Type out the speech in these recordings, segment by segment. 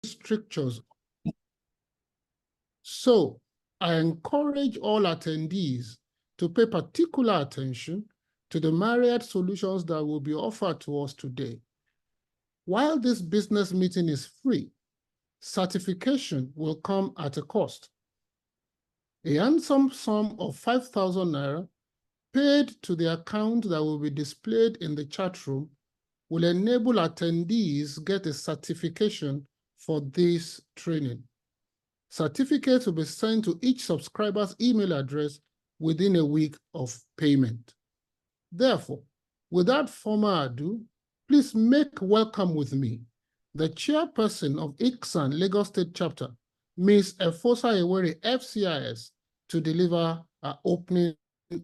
strictures. So I encourage all attendees to pay particular attention to the myriad solutions that will be offered to us today. While this business meeting is free, certification will come at a cost. A handsome sum of 5,000 naira paid to the account that will be displayed in the chat room will enable attendees get a certification for this training. Certificates will be sent to each subscriber's email address within a week of payment. Therefore, without further ado, please make welcome with me the chairperson of Icsan Lagos State Chapter, Ms. Efosa Ewere, FCIS, to deliver our opening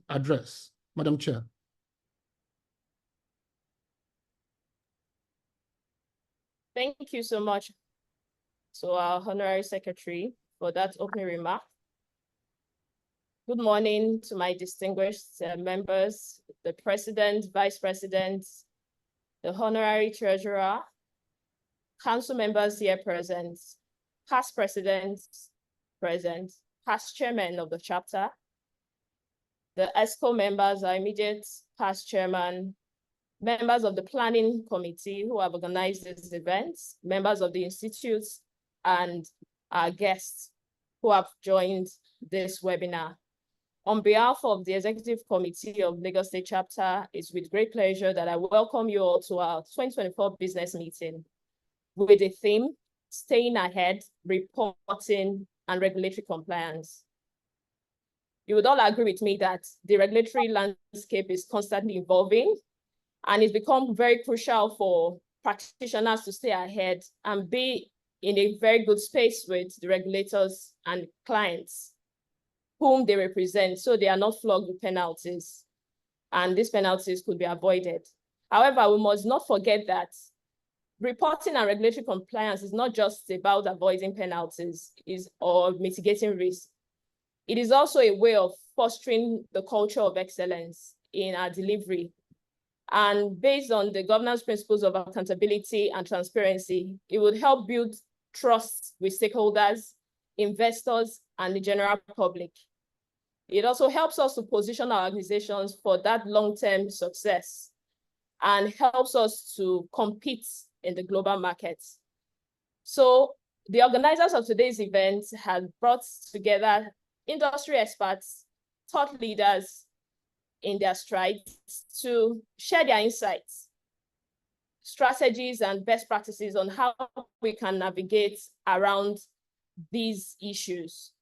address. Madam Chair. Thank you so much to our Honorary Secretary for that opening remark. Good morning to my distinguished members, the President, Vice President, the Honorary Treasurer, Council members here present, past presidents present, past chairman of the chapter, the ESCO members, our immediate past chairman, members of the planning committee who have organized these events, members of the institutes, and our guests who have joined this webinar. On behalf of the Executive Committee of Lagos State Chapter, it's with great pleasure that I welcome you all to our 2024 business meeting with the theme, Staying Ahead, Reporting, and Regulatory Compliance. You would all agree with me that the regulatory landscape is constantly evolving, and it's become very crucial for practitioners to stay ahead and be in a very good space with the regulators and clients whom they represent, so they are not flogged with penalties, and these penalties could be avoided. However, we must not forget that reporting and regulatory compliance is not just about avoiding penalties or mitigating risk. It is also a way of fostering the culture of excellence in our delivery. And based on the governance principles of accountability and transparency, it would help build trust with stakeholders, investors, and the general public. It also helps us to position our organizations for that long-term success and helps us to compete in the global markets. So the organizers of today's event have brought together industry experts, thought leaders in their strides to share their insights, strategies, and best practices on how we can navigate around these issues.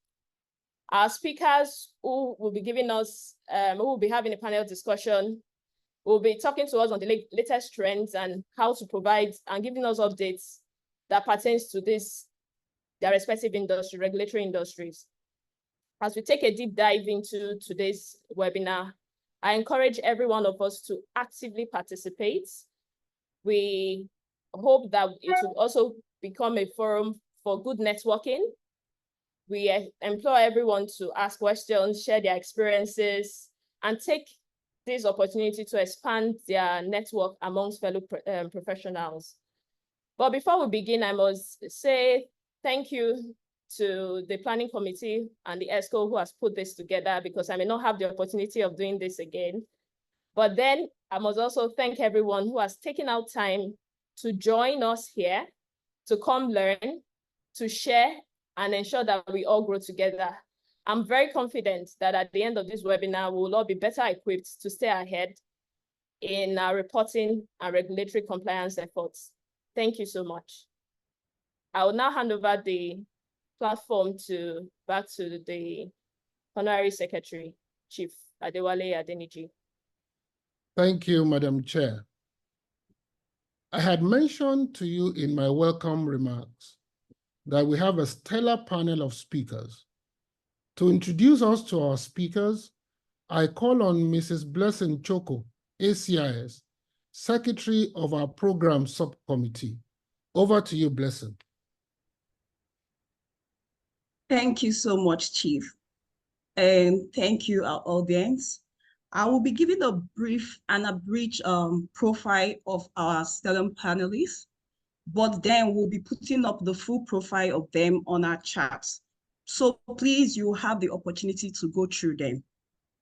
Our speakers who will be giving us, who will be having a panel discussion, will be talking to us on the latest trends and how to provide and giving us updates that pertains to their respective industry, regulatory industries. As we take a deep dive into today's webinar, I encourage every one of us to actively participate. We hope that it will also become a forum for good networking. We implore everyone to ask questions, share their experiences, and take this opportunity to expand their network amongst fellow professionals. But before we begin, I must say thank you to the planning committee and the ESCO who has put this together, because I may not have the opportunity of doing this again. But then I must also thank everyone who has taken out time to join us here, to come learn, to share, and ensure that we all grow together. I'm very confident that at the end of this webinar, we will all be better equipped to stay ahead in our reporting and regulatory compliance efforts. Thank you so much. I will now hand over the platform back to the Honorary Secretary, Chief Adewale Adeniji. Thank you, Madam Chair. I had mentioned to you in my welcome remarks that we have a stellar panel of speakers. To introduce us to our speakers, I call on Mrs. Blessing Choko, ACIS, Secretary of our Program Subcommittee. Over to you, Blessing. Thank you so much, Chief. And thank you, our audience. I will be giving a brief and abridged profile of our stellar panelists. but then we'll be putting up the full profile of them on our charts. So please, you have the opportunity to go through them.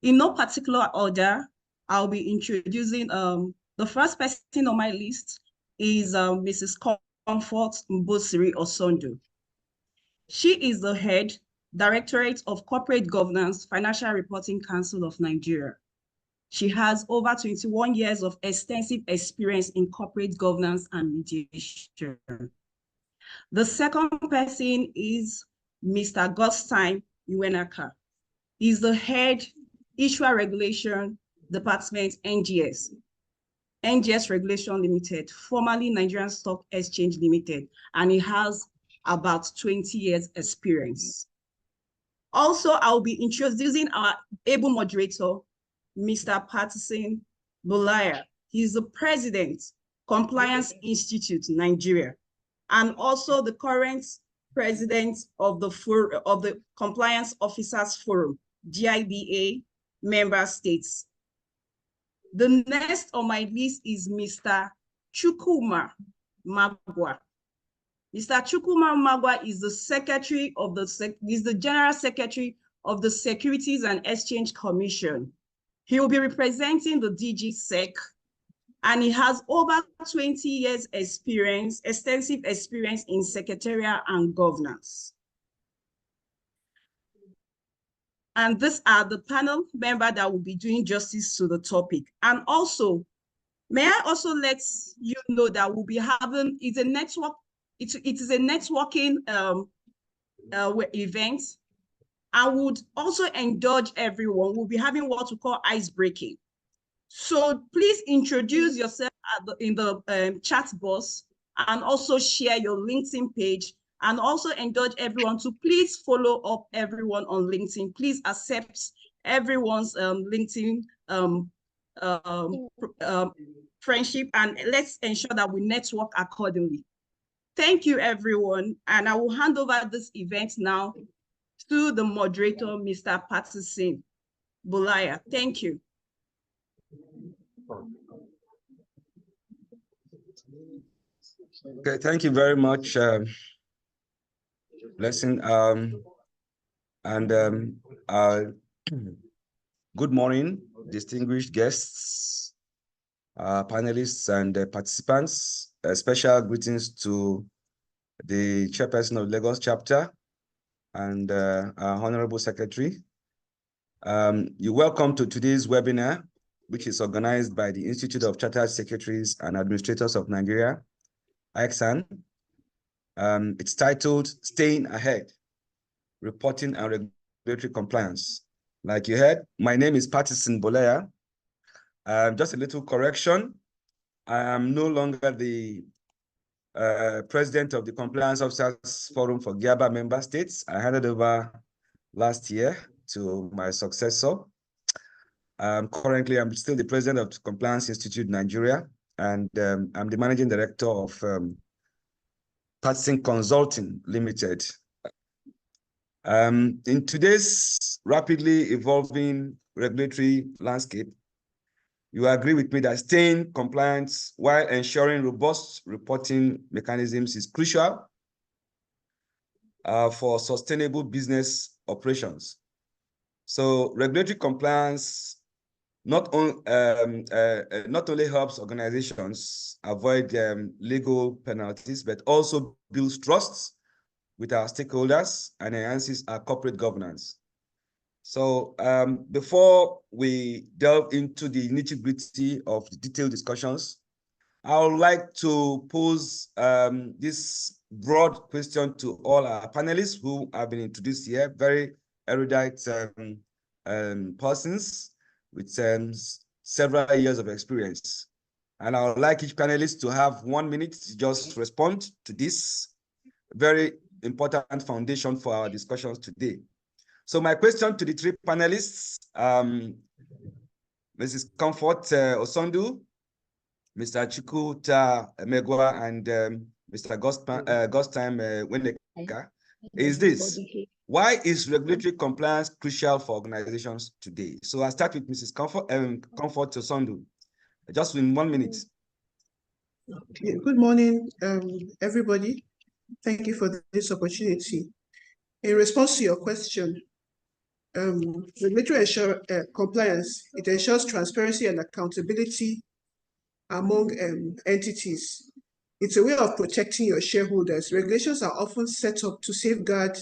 In no particular order, I'll be introducing, the first person on my list is Mrs. Comfort Mbosiri Osondo. She is the head, Directorate of Corporate Governance, Financial Reporting Council of Nigeria. She has over 21 years of extensive experience in corporate governance and mediation. The second person is Mr. Gostime Iwenaka. He's the head, Issuer Regulation Department, NGS. NGS Regulation Limited, formerly Nigerian Stock Exchange Limited, and he has about 20 years experience. Also, I'll be introducing our able moderator, Mr. Patterson Bulaya. He's the president, Compliance Institute, Nigeria, and also the current president of the Compliance Officers Forum, GIBA member states. The next on my list is Mr. Chukwuma Magwa. Mr. Chukwuma Magwa is the secretary of the General Secretary of the Securities and Exchange Commission. He will be representing the DG SEC, and he has over 20 years experience, extensive experience in secretarial and governance. And these are the panel members that will be doing justice to the topic. And also, may I also let you know that we'll be having, it's a network, it is a networking event. I would also indulge everyone. We'll be having what we call ice breaking. So please introduce yourself in the chat box, and also share your LinkedIn page, and also indulge everyone to please follow up everyone on LinkedIn. Please accept everyone's LinkedIn friendship, and let's ensure that we network accordingly. Thank you, everyone. And I will hand over this event now to the moderator, Mr. Patterson Bulaya. Thank you. Okay, thank you very much, Blessing. Good morning, distinguished guests, panelists, and participants. Special greetings to the chairperson of Lagos chapter and our Honorable Secretary. You're welcome to today's webinar, which is organized by the Institute of Chartered Secretaries and Administrators of Nigeria, Icsan. It's titled Staying Ahead, Reporting and Regulatory Compliance. Like you heard, my name is Patterson Bulaya. Just a little correction. I am no longer the president of the Compliance Officers Forum for GIABA member states. I handed over last year to my successor. Currently, I'm still the president of the Compliance Institute Nigeria, and I'm the managing director of Patterson Consulting Limited. In today's rapidly evolving regulatory landscape, you agree with me that staying compliant while ensuring robust reporting mechanisms is crucial for sustainable business operations. So regulatory compliance not only helps organizations avoid legal penalties, but also builds trust with our stakeholders and enhances our corporate governance. So before we delve into the nitty-gritty of the detailed discussions, I would like to pose this broad question to all our panelists who have been introduced here, very erudite persons with several years of experience. And I would like each panelist to have 1 minute to just respond to this very important foundation for our discussions today. So my question to the three panelists, Mrs. Comfort Osondu, Mr. Chukwuta Megwa, and Mr. Gostime Weneka, is this: why is regulatory compliance crucial for organizations today? So I'll start with Mrs. Comfort Osondu, just in 1 minute. Good morning, everybody. Thank you for this opportunity. In response to your question, regulatory compliance, it ensures transparency and accountability among entities. It's a way of protecting your shareholders. Regulations are often set up to safeguard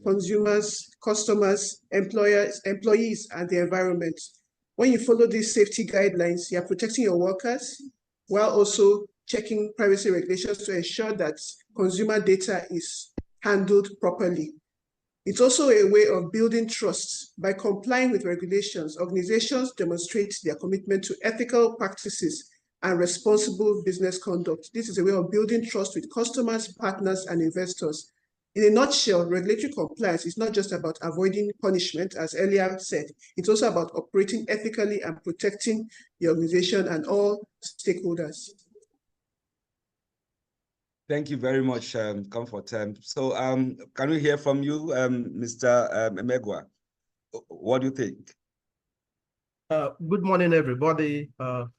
consumers, customers, employees, and the environment. When you follow these safety guidelines, you are protecting your workers while also checking privacy regulations to ensure that consumer data is handled properly. It's also a way of building trust. By complying with regulations, organizations demonstrate their commitment to ethical practices and responsible business conduct. This is a way of building trust with customers, partners, and investors. In a nutshell, regulatory compliance is not just about avoiding punishment, as earlier said. It's also about operating ethically and protecting the organization and all stakeholders. Thank you very much, Comfort. So can we hear from you, Mr. Emegwa? What do you think? Good morning, everybody.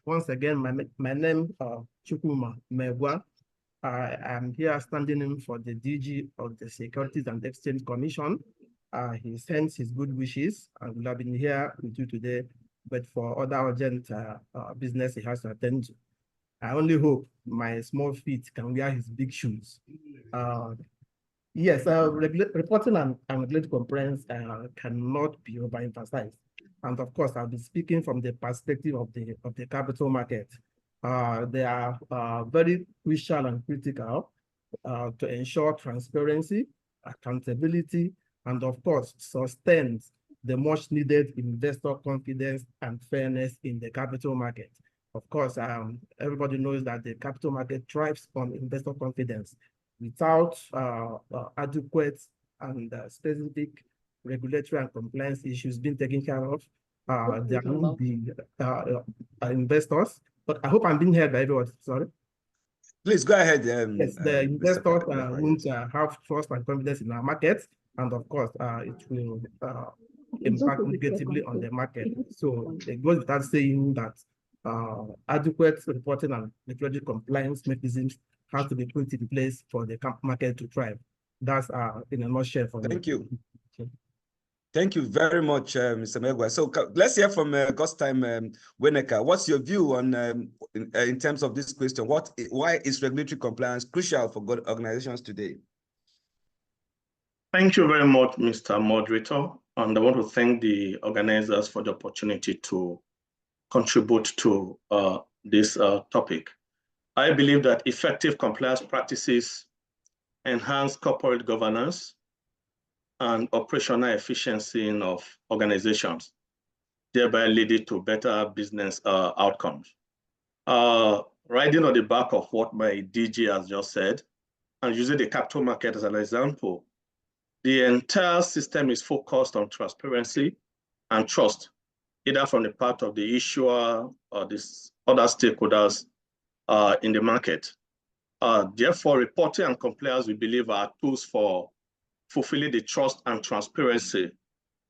Once again, my name Chukwuma Megwa. I am here standing in for the DG of the Securities and Exchange Commission. He sends his good wishes and will have been here with you today, but for other urgent business he has to attend to. I only hope my small feet can wear his big shoes. Yes, reporting and regulatory compliance cannot be overemphasized. And of course, I'll be speaking from the perspective of the capital market. They are very crucial and critical to ensure transparency, accountability, and of course, sustains the much needed investor confidence and fairness in the capital market. Of course, everybody knows that the capital market thrives on investor confidence. Without adequate and specific regulatory and compliance issues being taken care of, there will be investors. But I hope I'm being heard by everyone. Sorry. Please go ahead. Yes, the investors won't have trust and confidence in our market, and of course, it will impact negatively on the market. So it goes without saying that adequate reporting and regulatory compliance mechanisms have to be put in place for the market to thrive. That's in a nutshell for me. Thank you. Thank you very much, Mr. Megwa. So let's hear from Gostime Weneka. What's your view on in terms of this question? Why is regulatory compliance crucial for good organizations today? Thank you very much, Mr. Moderator. And I want to thank the organizers for the opportunity to contribute to this topic. I believe that effective compliance practices enhance corporate governance and operational efficiency of organizations, thereby leading to better business outcomes. Riding on the back of what my DG has just said, and using the capital market as an example, the entire system is focused on transparency and trust, either from the part of the issuer or these other stakeholders in the market. Therefore, reporting and compliance, we believe, are tools for fulfilling the trust and transparency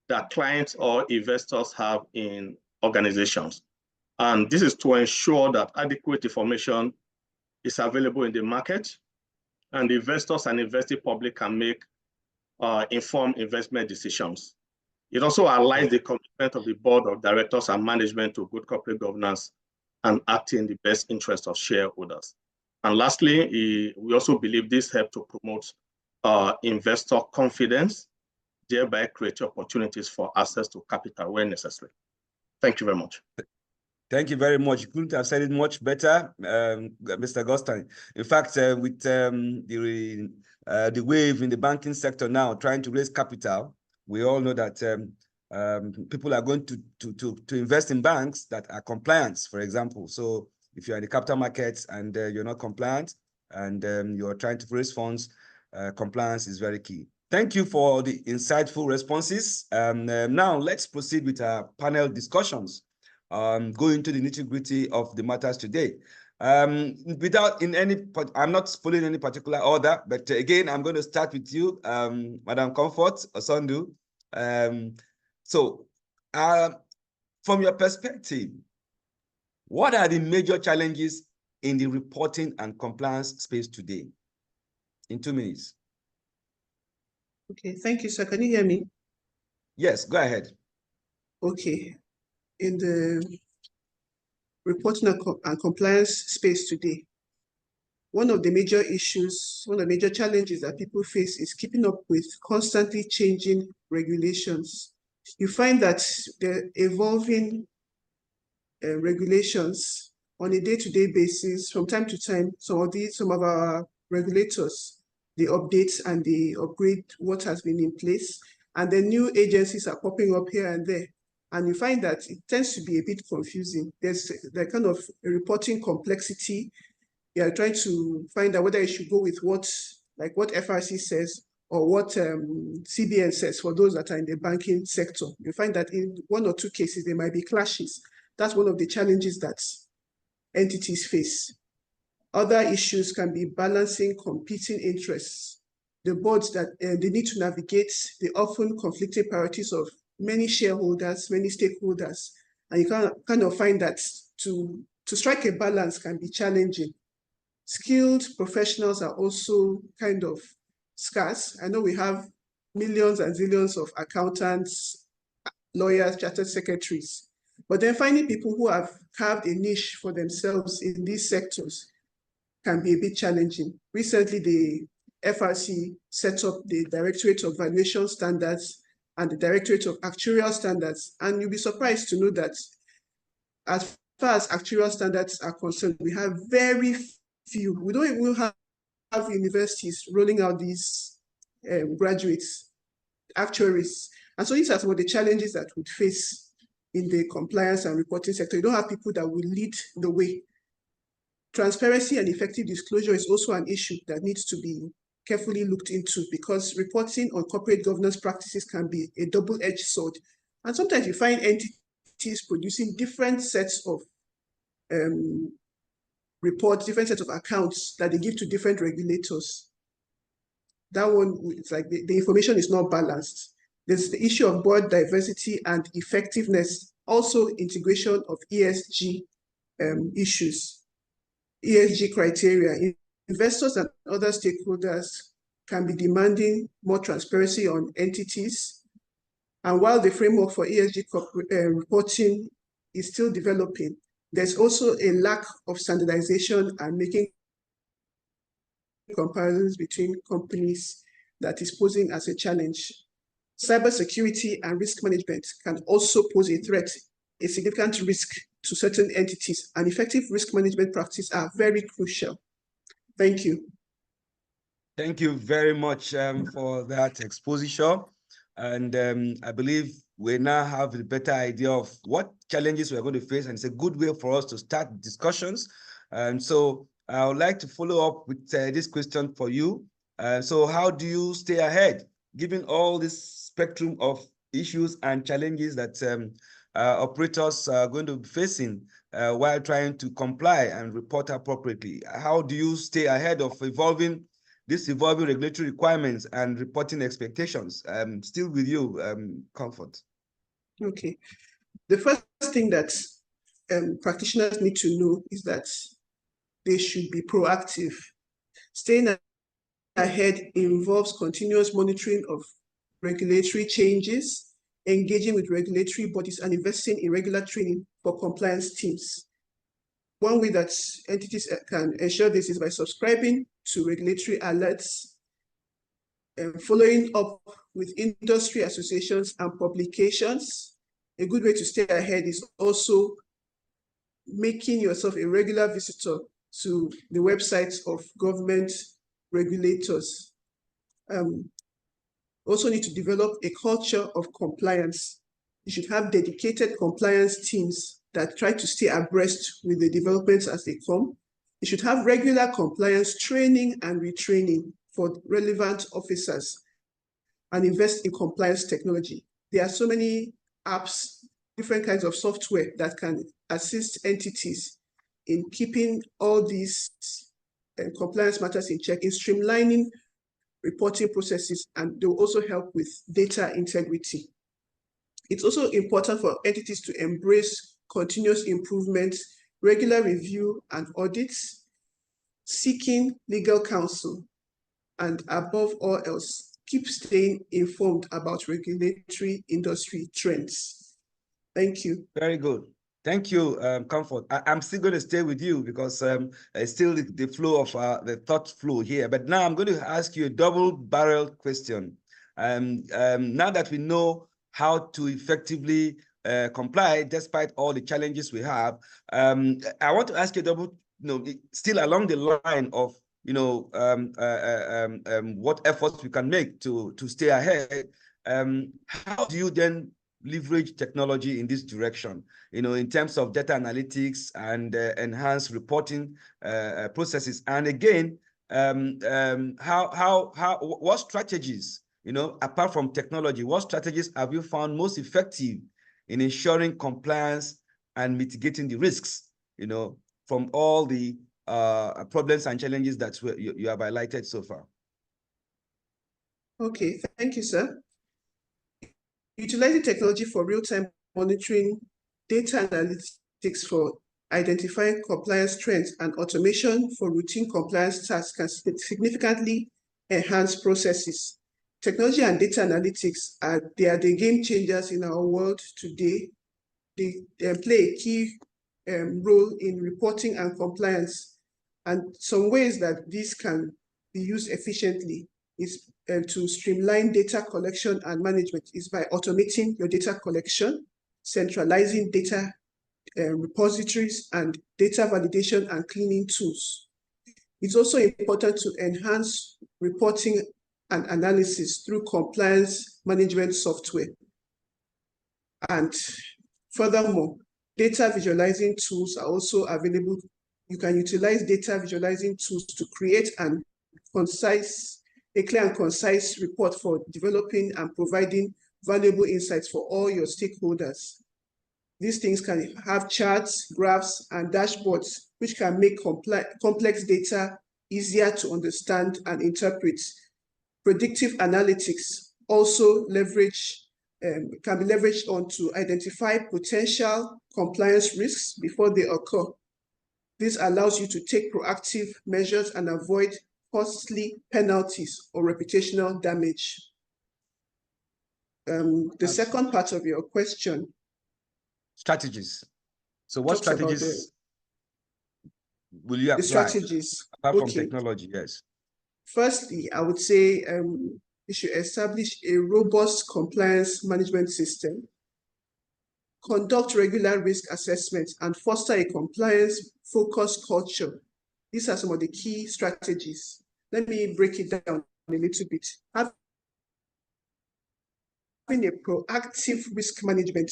that clients or investors have in organizations. And this is to ensure that adequate information is available in the market, and the investors and investing public can make informed investment decisions. It also aligns the commitment of the board of directors and management to good corporate governance and acting in the best interest of shareholders. And lastly, we also believe this helps to promote investor confidence, thereby create opportunities for access to capital where necessary. Thank you very much. Thank you very much. You couldn't have said it much better, Mr. Gostine. In fact, with the wave in the banking sector now trying to raise capital, we all know that people are going to invest in banks that are compliant, for example. So if you're in the capital markets and you're not compliant and you're trying to raise funds, compliance is very key. Thank you for the insightful responses. Now let's proceed with our panel discussions. Go into the nitty-gritty of the matters today. I'm not following any particular order, but again, I'm going to start with you, Madam Comfort Osondu. From your perspective, what are the major challenges in the reporting and compliance space today? In 2 minutes. Okay, thank you, sir. Can you hear me? Yes, go ahead. Okay. In the reporting and compliance space today, one of the major issues, one of the major challenges that people face is keeping up with constantly changing regulations. You find that the evolving regulations on a day-to-day basis, from time to time, some of our regulators, they update and they upgrade what has been in place, and then new agencies are popping up here and there. And you find that it tends to be a bit confusing. There's the kind of reporting complexity. You are trying to find out whether you should go with what FRC says or what CBN says for those that are in the banking sector. You find that in 1 or 2 cases, there might be clashes. That's one of the challenges that entities face. Other issues can be balancing competing interests. The boards that they need to navigate the often conflicting priorities of many shareholders, many stakeholders, and you can kind of find that to strike a balance can be challenging. Skilled professionals are also kind of scarce. I know we have millions and zillions of accountants, lawyers, chartered secretaries, but then finding people who have carved a niche for themselves in these sectors can be a bit challenging. Recently, the FRC set up the Directorate of Valuation Standards and the Directorate of Actuarial Standards, and you'll be surprised to know that as far as actuarial standards are concerned, we have very few. We don't even have universities rolling out these graduates, actuaries. And so these are some of the challenges that we face in the compliance and reporting sector. You don't have people that will lead the way. Transparency and effective disclosure is also an issue that needs to be carefully looked into, because reporting on corporate governance practices can be a double-edged sword. And sometimes you find entities producing different sets of reports, different sets of accounts that they give to different regulators. That one, it's like the information is not balanced. There's the issue of board diversity and effectiveness, also integration of ESG issues, ESG criteria. Investors and other stakeholders can be demanding more transparency on entities. And while the framework for ESG reporting is still developing, there's also a lack of standardization and making comparisons between companies that is posing as a challenge. Cybersecurity and risk management can also pose a threat, a significant risk to certain entities, and effective risk management practices are very crucial. Thank you. Thank you very much for that exposition. And I believe we now have a better idea of what challenges we're going to face, and it's a good way for us to start discussions. And so I would like to follow up with this question for you. So how do you stay ahead, given all this spectrum of issues and challenges that operators are going to be facing while trying to comply and report appropriately? How do you stay ahead of evolving regulatory requirements and reporting expectations? Still with you, Comfort. Okay. The first thing that practitioners need to know is that they should be proactive. Staying ahead involves continuous monitoring of regulatory changes, engaging with regulatory bodies, and investing in regular training for compliance teams. One way that entities can ensure this is by subscribing to regulatory alerts, following up with industry associations and publications. A good way to stay ahead is also making yourself a regular visitor to the websites of government regulators. Also need to develop a culture of compliance. You should have dedicated compliance teams that try to stay abreast with the developments as they come. You should have regular compliance training and retraining for relevant officers, and invest in compliance technology. There are so many apps, different kinds of software that can assist entities in keeping all these compliance matters in check, in streamlining reporting processes, and they will also help with data integrity. It's also important for entities to embrace continuous improvement, regular review and audits, seeking legal counsel, and above all else, keep staying informed about regulatory industry trends. Thank you. Very good. Thank you, Comfort. I'm still going to stay with you because it's still the flow of the thought flow here. But now I'm going to ask you a double-barreled question. Now that we know how to effectively comply despite all the challenges we have, I want to ask you still along the line of what efforts we can make to stay ahead. How do you then leverage technology in this direction, in terms of data analytics and enhanced reporting processes? And again, what strategies, apart from technology, what strategies have you found most effective in ensuring compliance and mitigating the risks, from all the problems and challenges that you have highlighted so far? Okay, thank you, sir. Utilizing technology for real-time monitoring, data analytics for identifying compliance trends, and automation for routine compliance tasks can significantly enhance processes. Technology and data analytics are the game changers in our world today. They play a key role in reporting and compliance. And some ways that this can be used efficiently is to streamline data collection and management is by automating your data collection, centralizing data repositories, and data validation and cleaning tools. It's also important to enhance reporting and analysis through compliance management software. And furthermore, data visualizing tools are also available. You can utilize data visualizing tools to create a clear and concise report for developing and providing valuable insights for all your stakeholders. These things can have charts, graphs, and dashboards, which can make complex data easier to understand and interpret. Predictive analytics also can be leveraged on to identify potential compliance risks before they occur. This allows you to take proactive measures and avoid costly penalties or reputational damage. The second part of your question. Strategies. So what strategies will you apply? The strategies. Apart from technology, yes. Firstly, I would say you should establish a robust compliance management system, conduct regular risk assessments, and foster a compliance-focused culture. These are some of the key strategies. Let me break it down a little bit. Having a proactive risk management.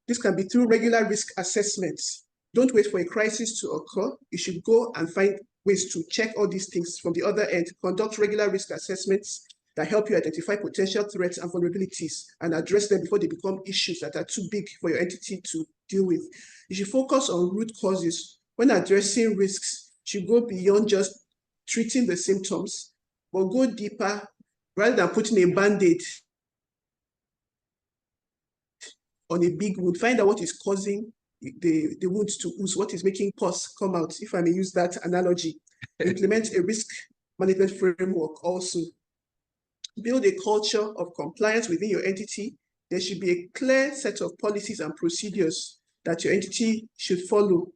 This can be through regular risk assessments. Don't wait for a crisis to occur. You should go and find ways to check all these things from the other end. Conduct regular risk assessments that help you identify potential threats and vulnerabilities and address them before they become issues that are too big for your entity to deal with. You should focus on root causes. When addressing risks, you should go beyond just treating the symptoms, but go deeper rather than putting a Band-Aid on a big wound. Find out what is causing the wounds to ooze, what is making pus come out, if I may use that analogy. Implement a risk management framework also. Build a culture of compliance within your entity. There should be a clear set of policies and procedures that your entity should follow.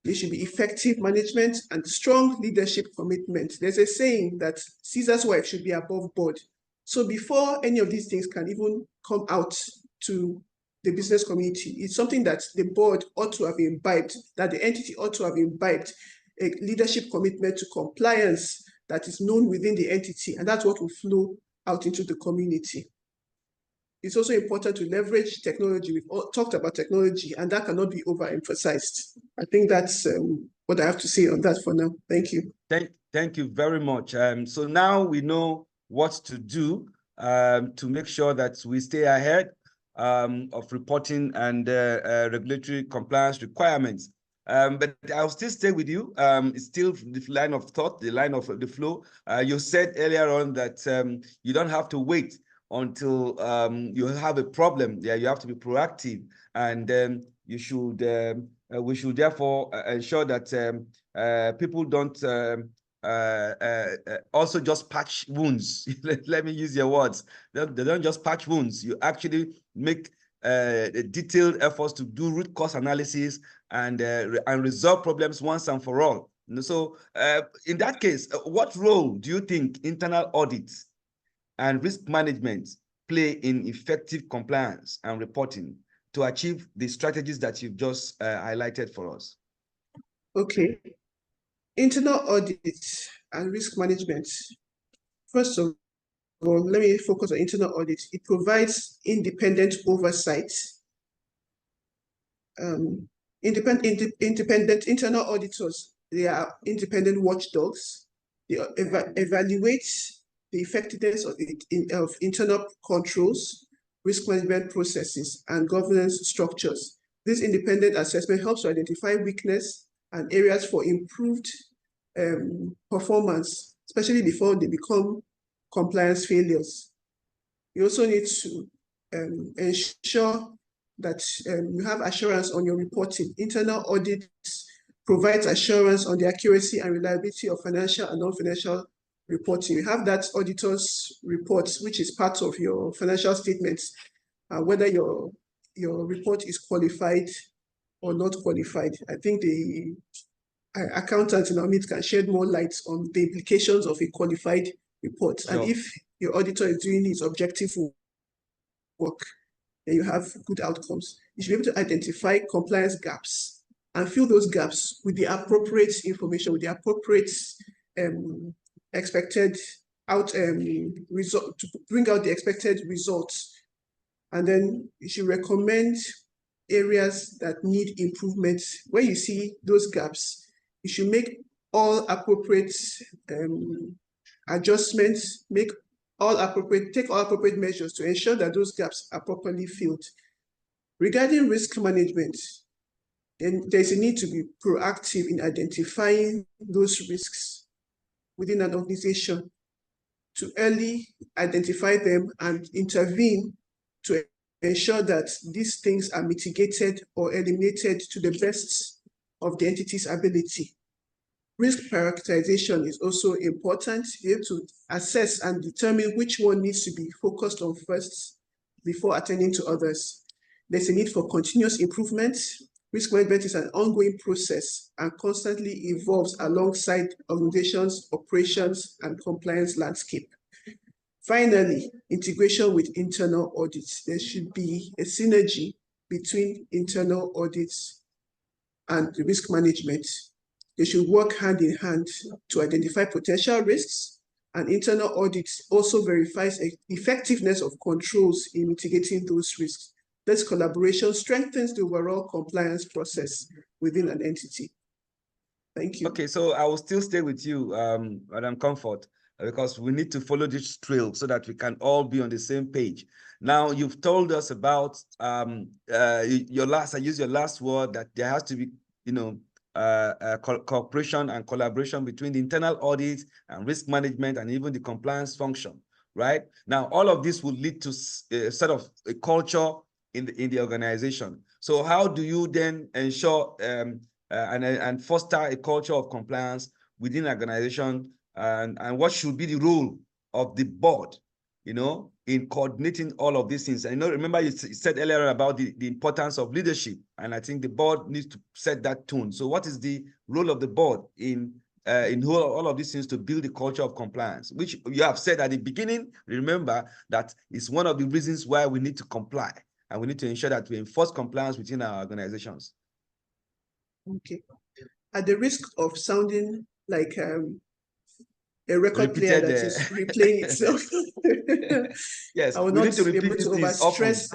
There should be effective management and strong leadership commitment. There's a saying that Caesar's wife should be above board. So before any of these things can even come out to the business community, it's something that the board ought to have imbibed, that the entity ought to have imbibed, a leadership commitment to compliance that is known within the entity, and that's what will flow out into the community. It's also important to leverage technology. We've all talked about technology, and that cannot be overemphasized. I think that's what I have to say on that for now. Thank you. Thank you very much. So now we know what to do to make sure that we stay ahead of reporting and regulatory compliance requirements. But I'll still stay with you. It's still the line of thought, the line of the flow. You said earlier on that you don't have to wait until you have a problem. Yeah, you have to be proactive, and you should we should therefore ensure that people don't also just patch wounds. Let me use your words. They don't just patch wounds. You actually make detailed efforts to do root cause analysis and resolve problems once and for all. So in that case, what role do you think internal audits and risk management play in effective compliance and reporting to achieve the strategies that you've just highlighted for us? Okay. Internal audits and risk management. First of all, let me focus on internal audit. It provides independent oversight. Independent internal auditors, they are independent watchdogs. They evaluate the effectiveness of internal controls, risk management processes, and governance structures. This independent assessment helps to identify weakness and areas for improved performance, especially before they become compliance failures. You also need to ensure that you have assurance on your reporting. Internal audits provides assurance on the accuracy and reliability of financial and non-financial reporting. You have that auditor's report, which is part of your financial statements, whether your report is qualified or not qualified. I think the accountant in our meet can shed more light on the implications of a qualified report. Sure. And if your auditor is doing his objective work, then you have good outcomes. You should be able to identify compliance gaps and fill those gaps with the appropriate information, with the appropriate expected result, to bring out the expected results. And then you should recommend areas that need improvement. When you see those gaps, you should make all appropriate adjustments, take all appropriate measures to ensure that those gaps are properly filled. Regarding risk management, then there's a need to be proactive in identifying those risks within an organization, to early identify them and intervene to ensure that these things are mitigated or eliminated to the best of the entity's ability. Risk prioritization is also important. You have to assess and determine which one needs to be focused on first before attending to others. There's a need for continuous improvement. Risk management is an ongoing process and constantly evolves alongside organizations, operations, and compliance landscape. Finally, integration with internal audits. There should be a synergy between internal audits and risk management. They should work hand in hand to identify potential risks, and internal audits also verifies the effectiveness of controls in mitigating those risks. This collaboration strengthens the overall compliance process within an entity. Thank you. Okay, so I will still stay with you, Madam Comfort, because we need to follow this trail so that we can all be on the same page. Now, you've told us about I use your last word, that there has to be, cooperation and collaboration between the internal audit and risk management and even the compliance function, right? Now, all of this will lead to a sort of a culture in the organization. So how do you then ensure and foster a culture of compliance within an organization, and what should be the role of the board, in coordinating all of these things? I know, remember you said earlier about the importance of leadership, and I think the board needs to set that tone. So what is the role of the board in all of these things to build the culture of compliance, which you have said at the beginning? Remember that it's one of the reasons why we need to comply, and we need to ensure that we enforce compliance within our organizations. Okay. At the risk of sounding like a record player that is replaying itself. Yes, I will not be able to overstress.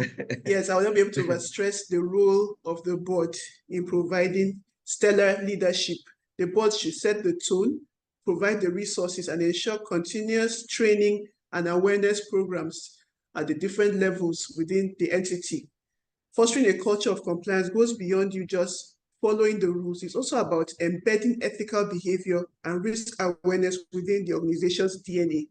Yes, I will not be able to overstress the role of the board in providing stellar leadership. The board should set the tone, provide the resources, and ensure continuous training and awareness programs at the different levels within the entity. Fostering a culture of compliance goes beyond you just following the rules. It's also about embedding ethical behavior and risk awareness within the organization's DNA.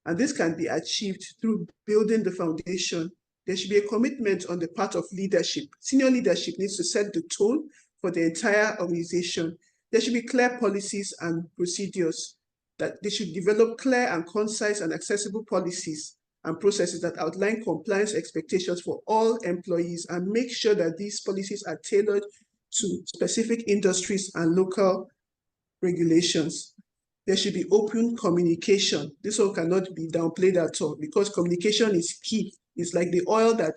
And this can be achieved through building the foundation. There should be a commitment on the part of leadership. Senior leadership needs to set the tone for the entire organization. There should be clear policies and procedures, that they should develop clear and concise and accessible policies and processes that outline compliance expectations for all employees and make sure that these policies are tailored to specific industries and local regulations. There should be open communication. This one cannot be downplayed at all because communication is key. It's like the oil that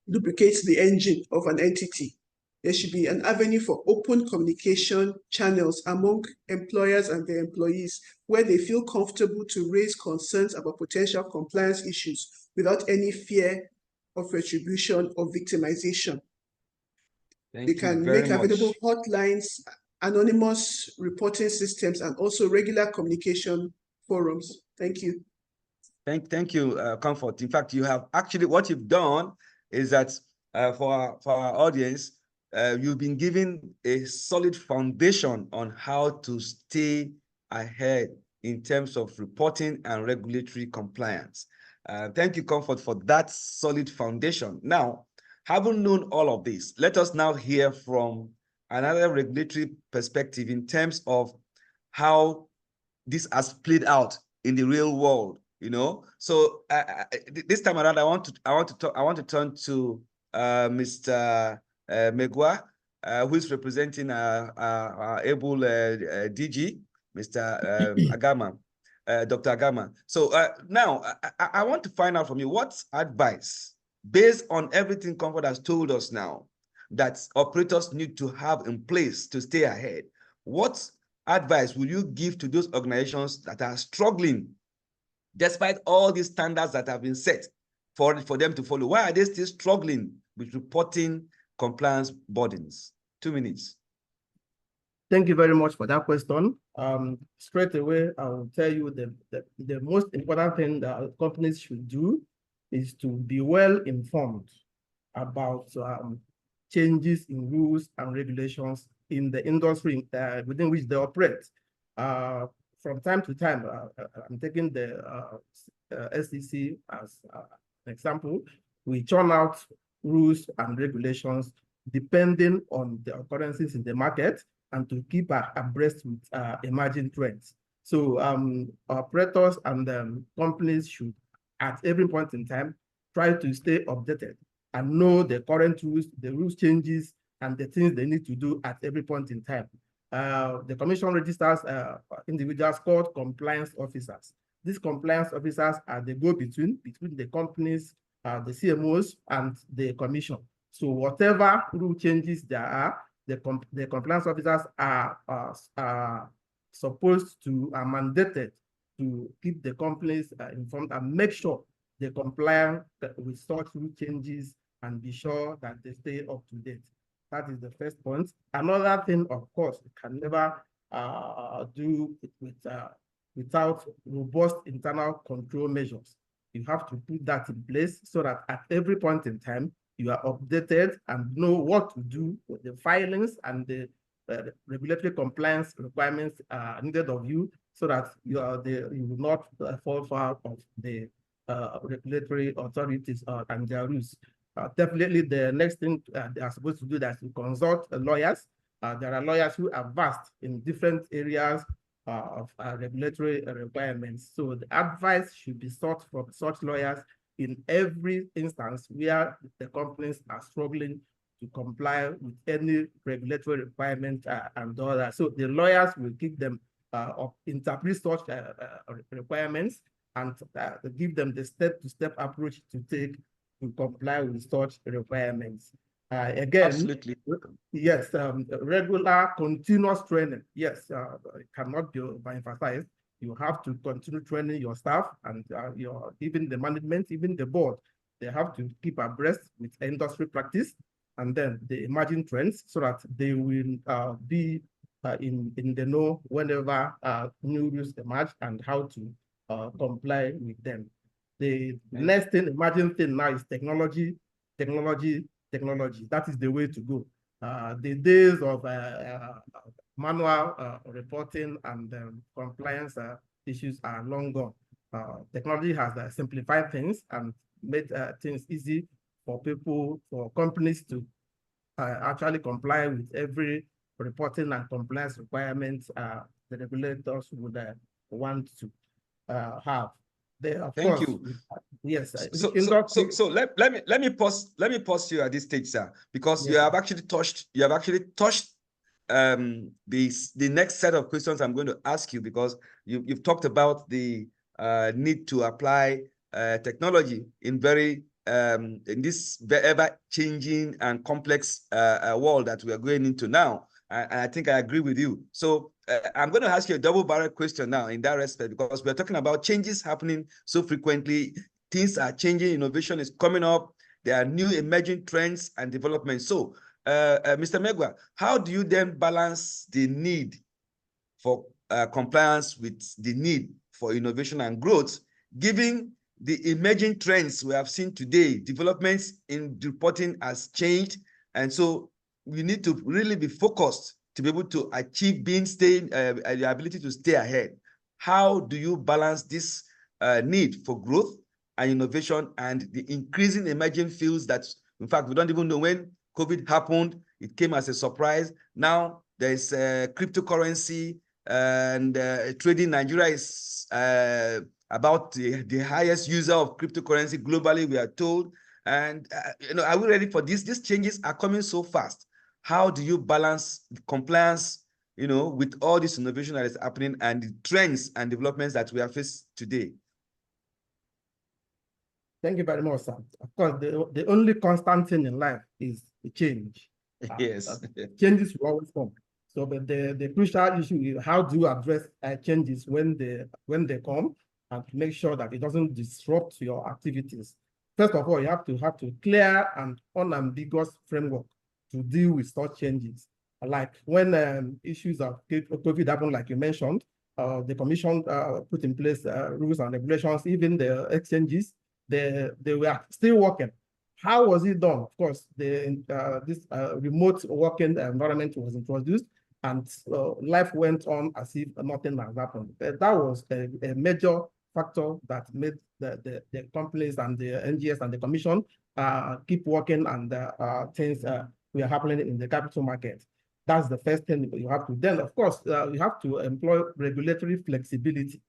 lubricates the engine of an entity. There should be an avenue for open communication channels among employers and their employees where they feel comfortable to raise concerns about potential compliance issues without any fear of retribution or victimization. They can make available hotlines, anonymous reporting systems, and also regular communication forums. Thank you. Thank you, Comfort. In fact, you have actually, what you've done is that for our audience, you've been given a solid foundation on how to stay ahead in terms of reporting and regulatory compliance. Thank you, Comfort, for that solid foundation. Now, having known all of this, let us now hear from another regulatory perspective in terms of how this has played out in the real world. You know, so this time around, I want to turn to Mr. Megwa, who is representing our able DG, Mr. Agama, Dr. Agama. So now I want to find out from you what advice, based on everything Comfort has told us now, that operators need to have in place to stay ahead. What advice will you give to those organizations that are struggling despite all these standards that have been set for them to follow? Why are they still struggling with reporting compliance burdens? 2 minutes. Thank you very much for that question. Straight away, I will tell you the most important thing that companies should do is to be well informed about changes in rules and regulations in the industry within which they operate. From time to time, I'm taking the SEC as an example. We churn out rules and regulations depending on the occurrences in the market and to keep abreast with emerging trends. So operators and companies should, at every point in time, try to stay updated and know the current rules, the rules changes, and the things they need to do at every point in time. The Commission registers individuals called compliance officers. These compliance officers are the go-between between the companies, the CMOs, and the Commission. So whatever rule changes there are, the compliance officers are supposed to, are mandated to keep the companies informed and make sure they comply with such rule changes and be sure that they stay up to date. That is the first point. Another thing, of course, you can never do it without robust internal control measures. You have to put that in place so that at every point in time, you are updated and know what to do with the filings and the regulatory compliance requirements needed of you, so that you will not fall foul of the regulatory authorities and their rules. Definitely, the next thing they are supposed to do is to consult lawyers. There are lawyers who are vast in different areas of regulatory requirements. So the advice should be sought from such lawyers in every instance where the companies are struggling to comply with any regulatory requirement and all that. So the lawyers will give them interpret such requirements and give them the step-to-step approach to take to comply with such requirements. Again, absolutely. Yes, regular continuous training. Yes, it cannot be emphasized. You have to continue training your staff and even the management, even the board. They have to keep abreast with industry practice and then the emerging trends so that they will be in the know whenever new rules emerge and how to comply with them. The next thing, emerging thing now is technology. That is the way to go. The days of manual reporting and compliance issues are long gone. Technology has simplified things and made things easy for people, for companies to actually comply with every reporting and compliance requirements the regulators would want to have. Thank you. Yes. So let me pause you at this stage, sir, because yes, you have actually touched the next set of questions I'm going to ask you, because you've talked about the need to apply technology in this ever changing and complex world that we are going into now. And I think I agree with you. So I'm going to ask you a double-barrel question now in that respect, because we're talking about changes happening so frequently. Things are changing, innovation is coming up, there are new emerging trends and developments. So, Mr. Megwa, how do you then balance the need for compliance with the need for innovation and growth, given the emerging trends we have seen today? Developments in reporting has changed, and so we need to really be focused to be able to achieve the ability to stay ahead. How do you balance this need for growth and innovation and the increasing emerging fields that, in fact, we don't even know? When COVID happened, it came as a surprise. Now there's cryptocurrency, and trading. Nigeria is about the highest user of cryptocurrency globally, we are told. And are we ready for this? These changes are coming so fast. How do you balance compliance, with all this innovation that is happening and the trends and developments that we are faced today? Thank you very much, sir. Of course, the only constant thing in life is the change. Yes. Changes will always come. So, but the crucial issue is how do you address changes when they come, and to make sure that it doesn't disrupt your activities. First of all, you have to clear and unambiguous framework to deal with such changes. Like when issues of COVID happened, like you mentioned, the commission put in place rules and regulations. Even the exchanges, they were still working. How was it done? Of course, this remote working environment was introduced, and life went on as if nothing has happened. That was a major factor that made the companies and the NGS and the commission keep working, and things were happening in the capital market. That's the first thing you have to. Then, of course, you have to employ regulatory flexibility.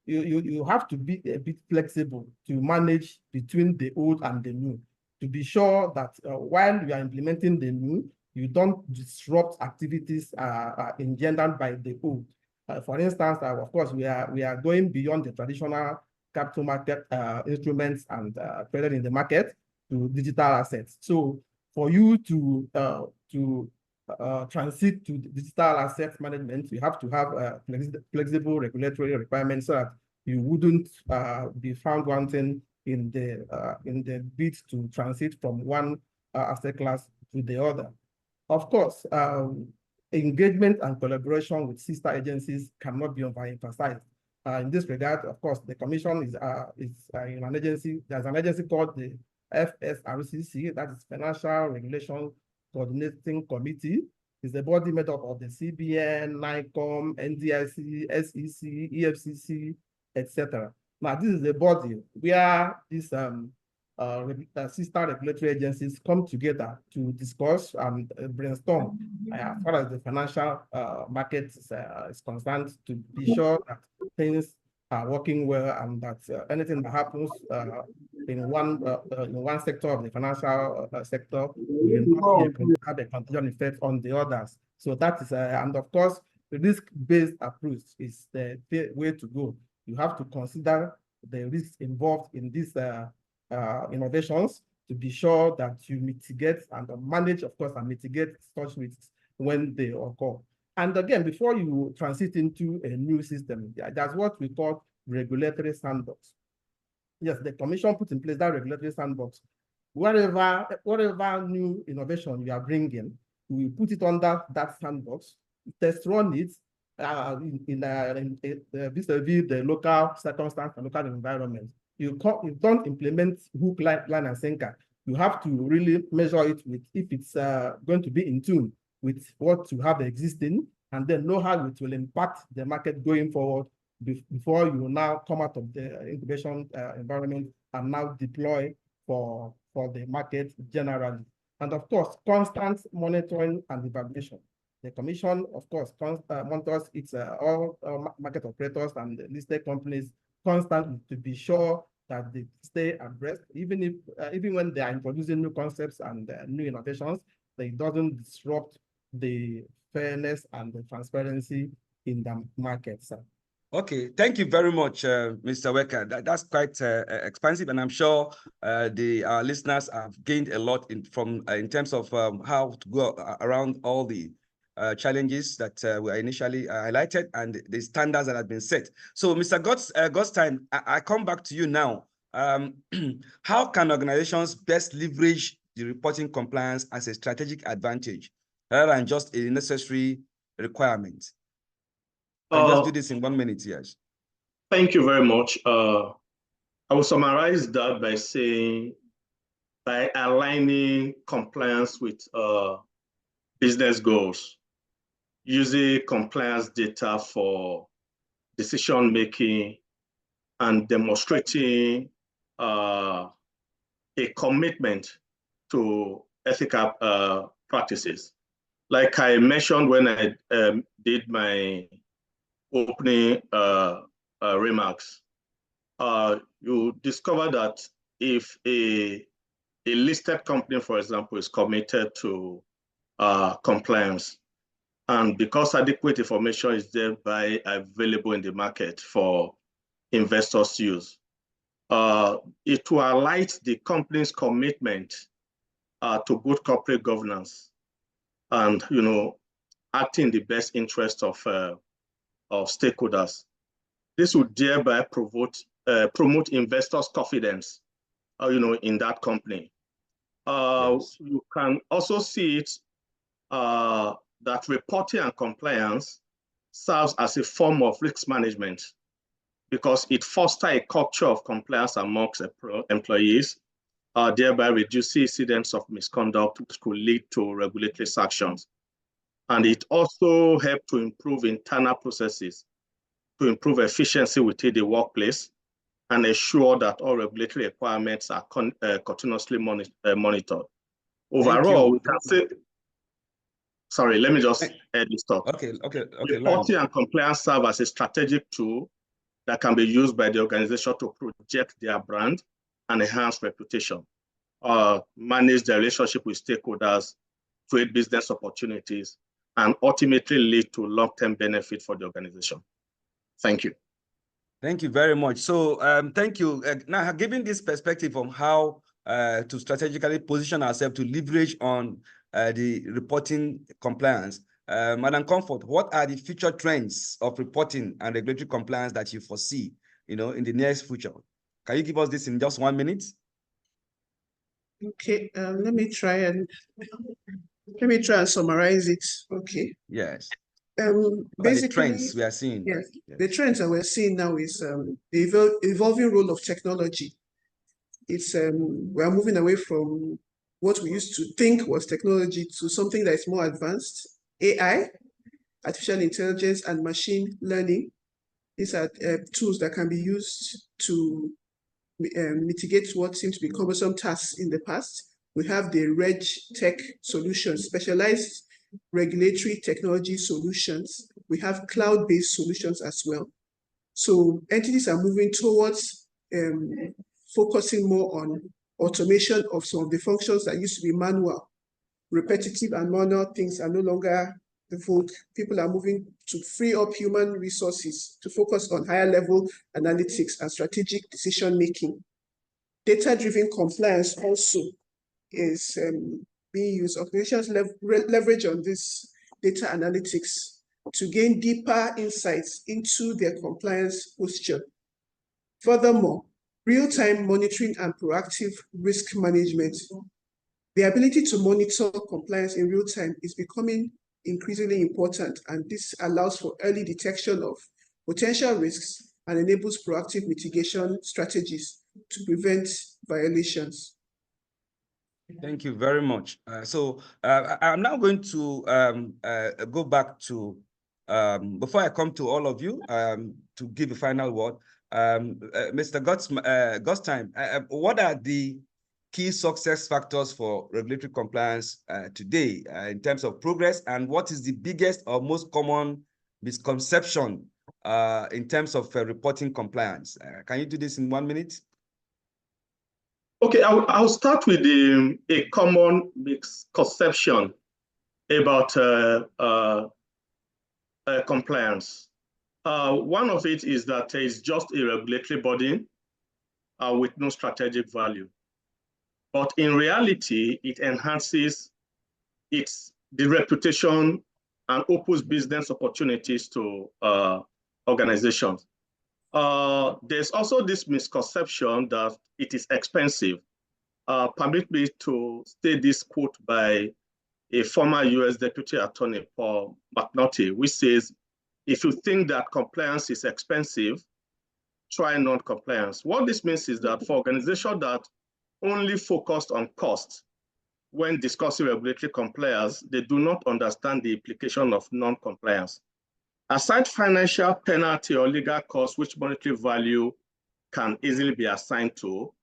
You have to be a bit flexible to manage between the old and the new, to be sure that while you are implementing the new, you don't disrupt activities engendered by the old. For instance, of course, we are going beyond the traditional capital market instruments and traded in the market to digital assets. So for you to transit to digital asset management, you have to have flexible regulatory requirements so that you wouldn't be found wanting in the bid to transit from one asset class to the other. Of course, engagement and collaboration with sister agencies cannot be overemphasized. In this regard, of course, the commission is in an agency. There's an agency called the FSRCC, that is Financial Regulation Coordinating Committee. It's a body made up of the CBN, NICOM, NDIC, SEC, EFCC, etc. Now, this is a body where these sister regulatory agencies come together to discuss and brainstorm as far as the financial market is concerned, to be sure that things are working well, and that anything that happens in one sector of the financial sector will not have a contagion effect on the others. So that is, and of course, the risk-based approach is the way to go. You have to consider the risks involved in these innovations to be sure that you mitigate and manage, of course, and mitigate such risks when they occur. And again, before you transit into a new system, that's what we call regulatory sandbox. Yes, the commission put in place that regulatory sandbox. Whatever new innovation you are bringing, we put it under that sandbox, test run it vis-a-vis the local circumstance and local environment. You don't implement hook, line, and sinker. You have to really measure it with if it's going to be in tune with what you have existing, and then know how it will impact the market going forward before you now come out of the incubation environment and now deploy for the market generally. And of course, constant monitoring and evaluation. The Commission, of course, monitors its all market operators and listed companies constantly to be sure that they stay abreast, even when they are introducing new concepts and new innovations, that it doesn't disrupt the fairness and the transparency in the markets. Okay, thank you very much, Mr. Wecker. That's quite expansive, and I'm sure our listeners have gained a lot in terms of how to go around all the challenges that were initially highlighted and the standards that have been set. So, Mr. Godstein, I come back to you now. How can organizations best leverage the reporting compliance as a strategic advantage rather than just a necessary requirement? Can just do this in 1 minute, yes. Thank you very much. I will summarize that by saying, by aligning compliance with business goals, using compliance data for decision making, and demonstrating a commitment to ethical practices. Like I mentioned when I did my opening remarks, you discover that if a listed company, for example, is committed to compliance, and because adequate information is thereby available in the market for investors' use, it will highlight the company's commitment to good corporate governance and, acting in the best interest of stakeholders. This would thereby promote investors' confidence, in that company. Yes. You can also see it that reporting and compliance serves as a form of risk management because it fosters a culture of compliance amongst employees, thereby reducing incidents of misconduct which could lead to regulatory sanctions. And it also helps to improve internal processes, to improve efficiency within the workplace, and ensure that all regulatory requirements are continuously monitored. Overall, we can say, sorry, let me just end this talk. Okay. Reporting and compliance serve as a strategic tool that can be used by the organization to project their brand and enhance reputation, manage their relationship with stakeholders, create business opportunities, and ultimately lead to long-term benefit for the organization. Thank you. Thank you very much. So thank you. Now, given this perspective on how to strategically position ourselves to leverage on the reporting compliance, Madam Comfort, what are the future trends of reporting and regulatory compliance that you foresee, in the nearest future? Can you give us this in just 1 minute? Okay, let me try and summarize it. Okay. Yes. Basically, the trends we are seeing. Yes, yes. The trends that we're seeing now is the evolving role of technology. It's we're moving away from what we used to think was technology to something that is more advanced. AI, artificial intelligence, and machine learning. These are tools that can be used to mitigate what seemed to be cumbersome tasks in the past. We have the Reg Tech solutions, specialized regulatory technology solutions. We have cloud-based solutions as well. So entities are moving towards focusing more on automation of some of the functions that used to be manual. Repetitive and manual things are no longer the vogue. People are moving to free up human resources to focus on higher level analytics and strategic decision making. Data-driven compliance also is being used. Organizations leverage on this data analytics to gain deeper insights into their compliance posture. Furthermore, real-time monitoring and proactive risk management. The ability to monitor compliance in real time is becoming increasingly important, and this allows for early detection of potential risks and enables proactive mitigation strategies to prevent violations. Thank you very much. I'm now going to go back to, before I come to all of you, to give a final word, Mr. Godstein, what are the key success factors for regulatory compliance today in terms of progress, and what is the biggest or most common misconception in terms of reporting compliance? Can you do this in 1 minute? Okay, I'll start with a common misconception about compliance. One of it is that it's just a regulatory body with no strategic value. But in reality, it enhances the reputation and opens business opportunities to organizations. There's also this misconception that it is expensive. Permit me to state this quote by a former US Deputy Attorney, Paul McNulty, which says, if you think that compliance is expensive, try non-compliance. What this means is that for organizations that only focused on cost when discussing regulatory compliance, they do not understand the implication of non-compliance. Aside financial penalty or legal costs, which monetary value can easily be assigned to,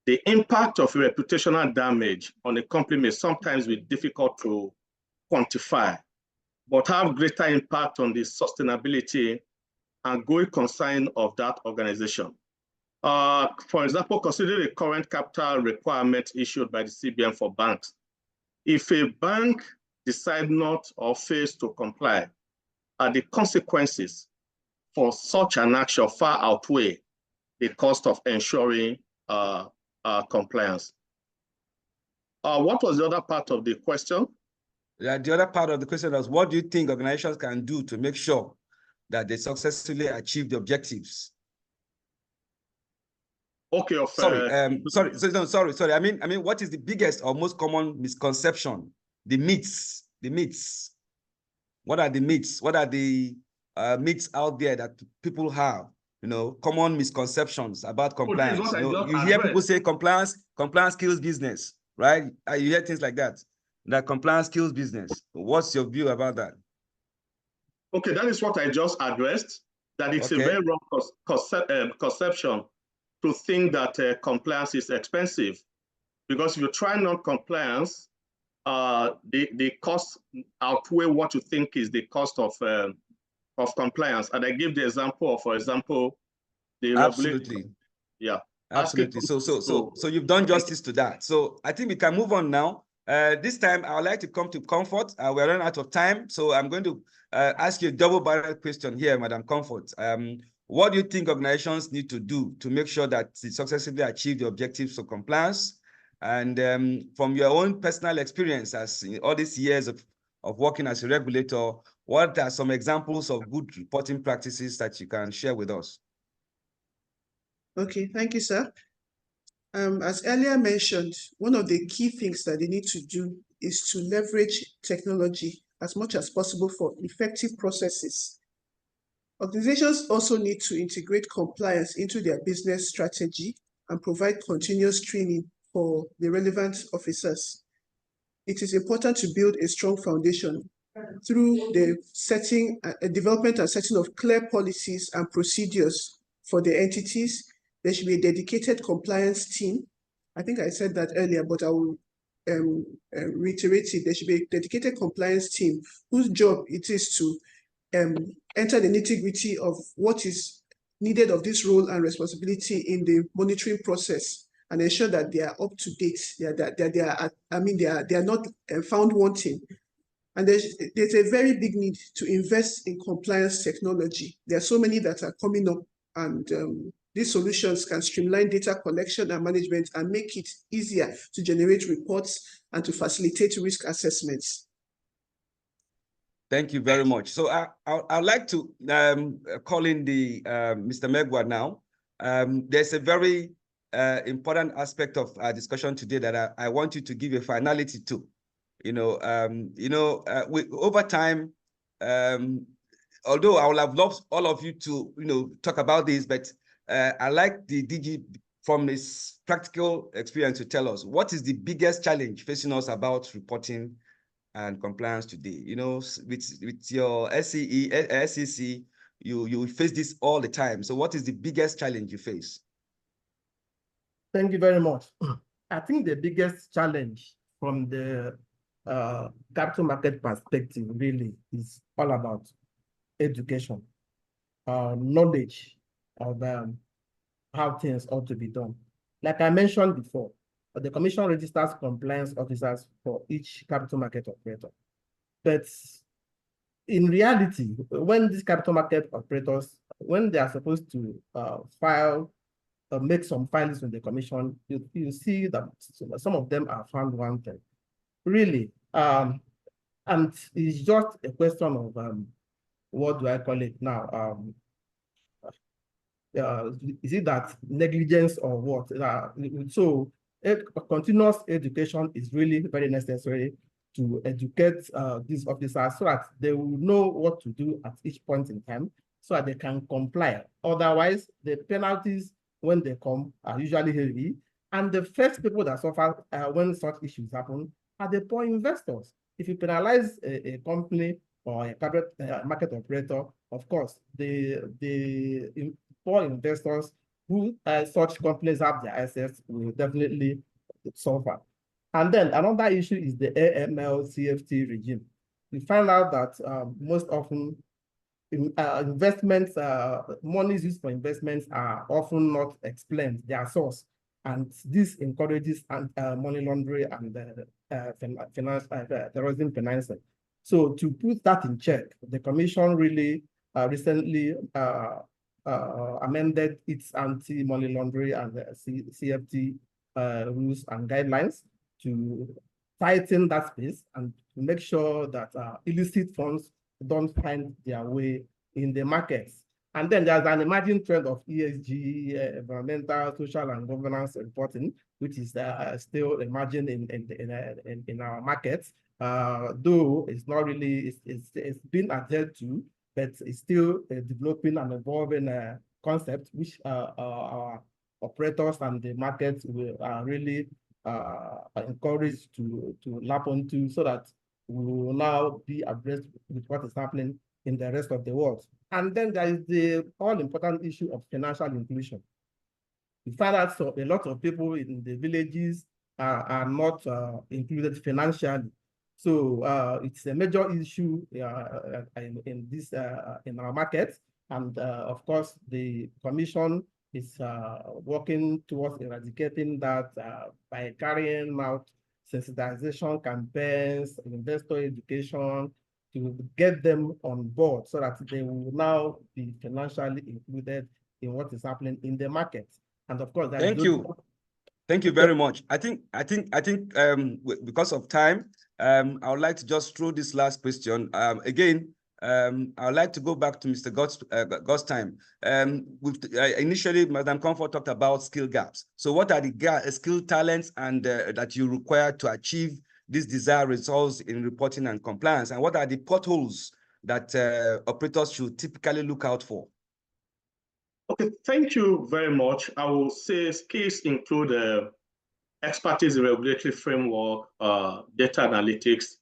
the impact of reputational damage on a company may sometimes be difficult to quantify, but have greater impact on the sustainability and going concern of that organization. For example, consider the current capital requirement issued by the CBN for banks. If a bank decides not or fails to comply, the consequences for such an action far outweigh the cost of ensuring compliance. What was the other part of the question? Yeah, the other part of the question was, what do you think organizations can do to make sure that they successfully achieve the objectives? Okay. Sorry. I mean, what is the biggest or most common misconception? The myths. What are the myths? What are the myths out there that people have? You know, common misconceptions about compliance. You hear people say compliance kills business, right? You hear things like that. That compliance kills business. What's your view about that? Okay, that is what I just addressed. That it's a very wrong conception to think that compliance is expensive, because if you try non-compliance, the cost outweigh what you think is the cost of compliance. And I give the example of, for example, the absolutely, yeah, absolutely. So you've done justice to that. So I think we can move on now. This time I would like to come to Comfort. We're running out of time, so I'm going to ask you a double-barrel question here, Madam Comfort. What do you think organizations need to do to make sure that they successfully achieve the objectives of compliance? And from your own personal experience as in all these years of working as a regulator, what are some examples of good reporting practices that you can share with us? Okay, thank you, sir. As earlier mentioned, one of the key things that they need to do is to leverage technology as much as possible for effective processes. Organizations also need to integrate compliance into their business strategy and provide continuous training for the relevant officers. It is important to build a strong foundation through the development and setting of clear policies and procedures for the entities. There should be a dedicated compliance team. I think I said that earlier, but I will reiterate it. There should be a dedicated compliance team whose job it is to enter the nitty-gritty of what is needed of this role and responsibility in the monitoring process and ensure that they are up to date. They are not found wanting. And there's a very big need to invest in compliance technology. There are so many that are coming up, and these solutions can streamline data collection and management and make it easier to generate reports and to facilitate risk assessments. Thank you very much. So I'd like to call in the Mr. Megwa now. There's a very important aspect of our discussion today that I want you to give a finality to. Over time, although I would have loved all of you to talk about this, but I like the DG from this practical experience to tell us what is the biggest challenge facing us about reporting and compliance today. With your SEC, you face this all the time. So what is the biggest challenge you face? Thank you very much. I think the biggest challenge from the capital market perspective really is all about education, knowledge of how things ought to be done. Like I mentioned before, the Commission registers compliance officers for each capital market operator. But in reality, when these capital market operators, when they are supposed to make some filings with the Commission, you see that some of them are found wanted. Really, and it's just a question of what do I call it now? Is it that negligence or what? So continuous education is really very necessary to educate these officers so that they will know what to do at each point in time so that they can comply. Otherwise, the penalties when they come are usually heavy. And the first people that suffer when such issues happen are the poor investors. If you penalize a company or a private market operator, of course, the poor investors who such companies have their assets will definitely suffer. And then another issue is the AML-CFT regime. We find out that most often investments, monies used for investments are often not explained, their source. And this encourages money laundering and terrorism financing. So to put that in check, the Commission really recently amended its anti-money laundering and CFT rules and guidelines to tighten that space and to make sure that illicit funds don't find their way in the markets. And then there's an emerging trend of ESG, environmental, social, and governance reporting, which is still emerging in our markets. Though it's not really, it's been adhered to, but it's still developing and evolving concept, which our operators and the markets are really encouraged to lap onto so that we will now be abreast with what is happening in the rest of the world. And then there is the all-important issue of financial inclusion. We find out so a lot of people in the villages are not included financially. So it's a major issue in our markets. And of course, the Commission is working towards eradicating that by carrying out sensitization campaigns, investor education, to get them on board so that they will now be financially included in what is happening in the market. And of course, thank you very much. I think because of time, I would like to just throw this last question again. I would like to go back to Mr. God's time. Initially, Madam Comfort talked about skill gaps. So what are the skill talents and that you require to achieve these desired results in reporting and compliance? And what are the potholes that operators should typically look out for? Okay, thank you very much. I will say skills include expertise in regulatory framework, data analytics,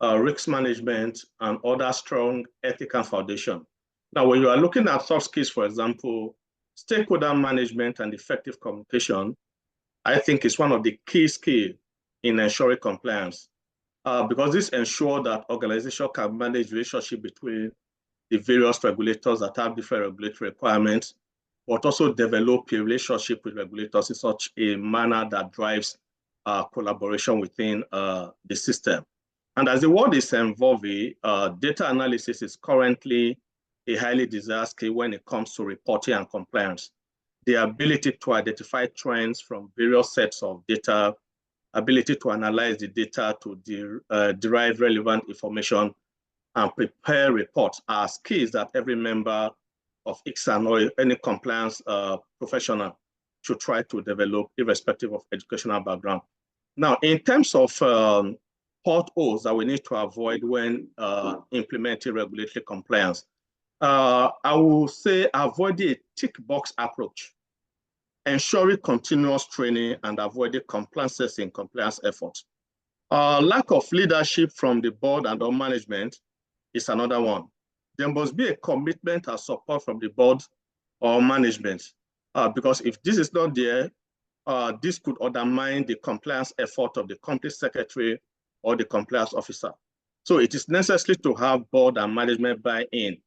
risk management, and other strong ethical foundation. Now, when you are looking at soft skills, for example, stakeholder management and effective communication, I think is one of the key skills in ensuring compliance, because this ensures that organizations can manage relationship between the various regulators that have different regulatory requirements, but also develop a relationship with regulators in such a manner that drives collaboration within the system. And as the world is evolving, data analysis is currently a highly desired skill when it comes to reporting and compliance. The ability to identify trends from various sets of data, ability to analyze the data to derive relevant information and prepare reports are skills that every member of Icsan or any compliance professional should try to develop irrespective of educational background. Now, in terms of potholes that we need to avoid when implementing regulatory compliance, I will say avoid a tick box approach, ensuring continuous training and avoiding compliances in compliance efforts. Lack of leadership from the board and or management is another one. There must be a commitment and support from the board or management, because if this is not there, this could undermine the compliance effort of the company secretary or the compliance officer. So it is necessary to have board and management buy-in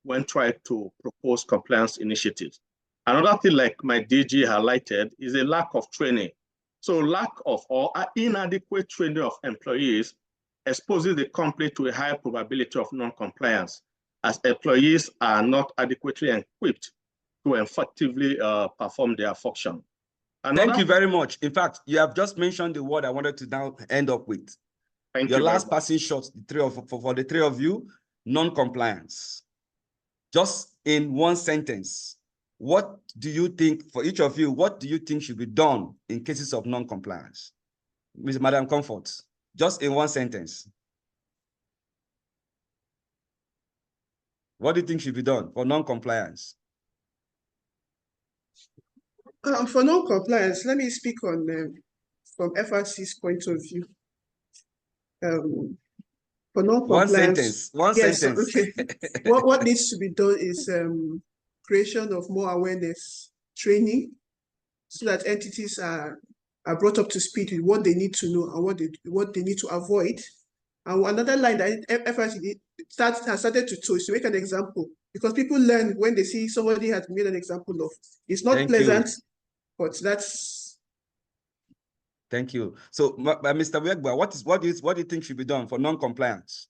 when trying to propose compliance initiatives. Another thing, like my DG highlighted, is a lack of training. So lack of or inadequate training of employees exposes the company to a high probability of non-compliance, as employees are not adequately equipped to effectively perform their function. Thank you very much. In fact, you have just mentioned the word I wanted to now end up with. Thank Your you last passing shot, for the three of you, non-compliance. Just in one sentence, what do you think, for each of you, what do you think should be done in cases of non-compliance? Madam Comfort, just in one sentence. What do you think should be done for non-compliance? For non-compliance, let me speak on from FRC's point of view. For non-compliance, one sentence. Okay. What needs to be done is creation of more awareness training, so that entities are brought up to speed with what they need to know and what they need to avoid. And another line that FRC has started to do is to make an example, because people learn when they see somebody has made an example of. It's not pleasant, but that's. Thank you. So, Mr. Wegba, what do you think should be done for non-compliance?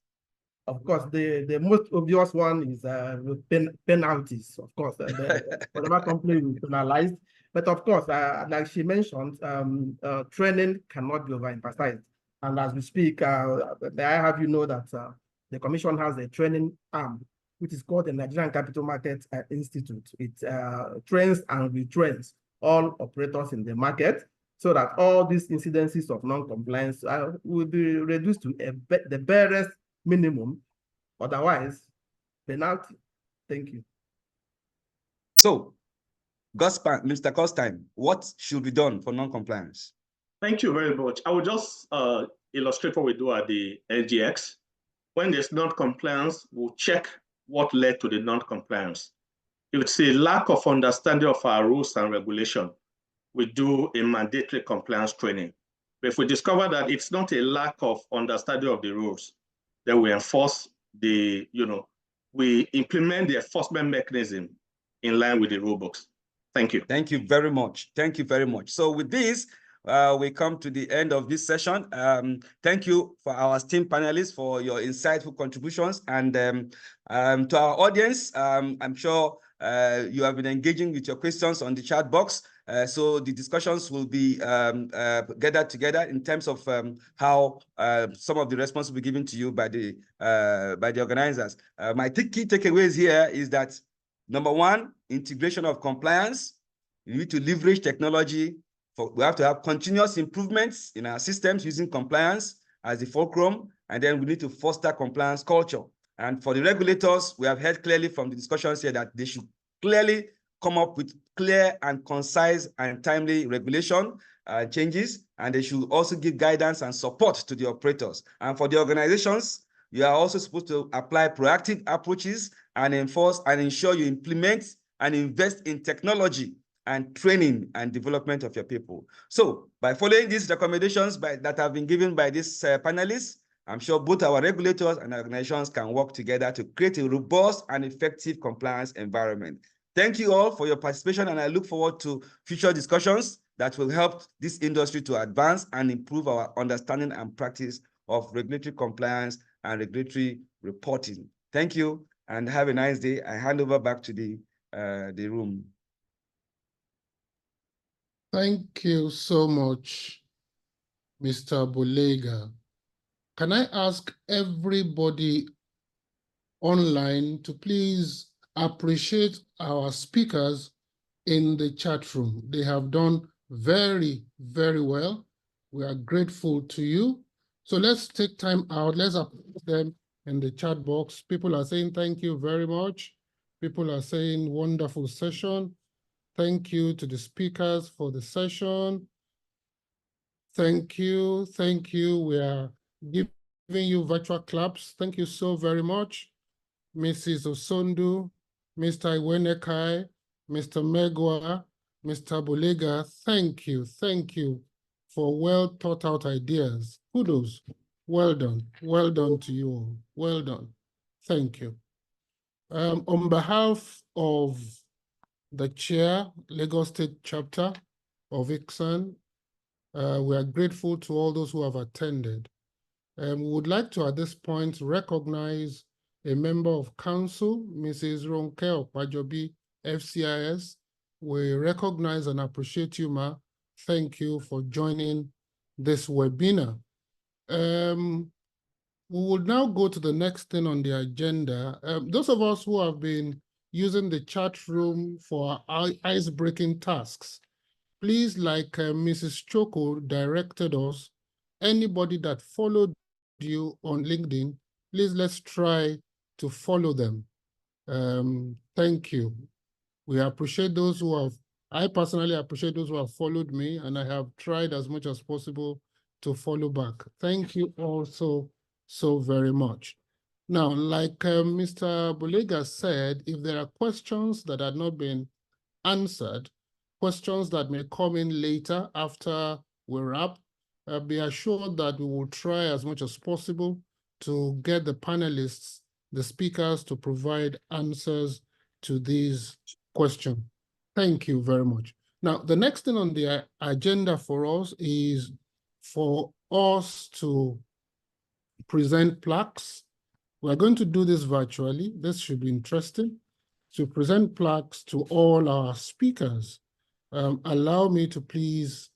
Of course, the most obvious one is penalties. Of course, whatever company will penalize. But of course, like she mentioned, training cannot be overemphasized. And as we speak, may I have you know that the Commission has a training arm, which is called the Nigerian Capital Market Institute. It trains and retrains all operators in the market, so that all these incidences of non-compliance will be reduced to the barest minimum. Otherwise, penalty. Thank you. So, Mr. Costine, what should be done for non-compliance? Thank you very much. I will just illustrate what we do at the NGX. When there's non-compliance, we'll check what led to the non-compliance. If it's a lack of understanding of our rules and regulation, we do a mandatory compliance training. But if we discover that it's not a lack of understanding of the rules, then we enforce we implement the enforcement mechanism in line with the rule books. Thank you. Thank you very much. Thank you very much. So with this, we come to the end of this session. Thank you for our esteemed panelists for your insightful contributions. And to our audience, I'm sure you have been engaging with your questions on the chat box. So the discussions will be gathered together in terms of how some of the response will be given to you by the organizers. My key takeaways here is that, number one, integration of compliance. You need to leverage technology. We have to have continuous improvements in our systems using compliance as the fulcrum, and then we need to foster compliance culture. And for the regulators, we have heard clearly from the discussions here that they should clearly come up with clear and concise and timely regulation changes, and they should also give guidance and support to the operators. And for the organizations, you are also supposed to apply proactive approaches and enforce and ensure you implement and invest in technology and training and development of your people. So by following these recommendations that have been given by these panelists, I'm sure both our regulators and organizations can work together to create a robust and effective compliance environment. Thank you all for your participation, and I look forward to future discussions that will help this industry to advance and improve our understanding and practice of regulatory compliance and regulatory reporting. Thank you, and have a nice day. I hand over back to the room. Thank you so much, Mr. Bulega. Can I ask everybody online to please appreciate our speakers in the chat room? They have done very, very well. We are grateful to you. So let's take time out. Let's appreciate them in the chat box. People are saying thank you very much. People are saying wonderful session. Thank you to the speakers for the session. Thank you. Thank you. We are giving you virtual claps. Thank you so very much. Mrs. Osondu, Mr. Iwenekai, Mr. Megwa, Mr. Bulega, thank you for well thought out ideas. Kudos. Well done to you all. Well done. Thank you. On behalf of the chair, Lagos State chapter of Icsan, we are grateful to all those who have attended. We would like to, at this point, recognize a member of council, Mrs. Ronke Okpajobi, FCIS. We recognize and appreciate you, ma. Thank you for joining this webinar. We will now go to the next thing on the agenda. Those of us who have been using the chat room for ice-breaking tasks, please, like Mrs. Choko directed us, anybody that followed you on LinkedIn, please let's try to follow them. Thank you. We appreciate those who have, I personally appreciate those who have followed me, and I have tried as much as possible to follow back. Thank you also so very much. Now, like Mr. Bulega said, if there are questions that had not been answered, questions that may come in later after we wrap, be assured that we will try as much as possible to get the panelists, the speakers, to provide answers to these questions. Thank you very much. Now, the next thing on the agenda for us is for us to present plaques. We're going to do this virtually. This should be interesting. To present plaques to all our speakers. Allow me to please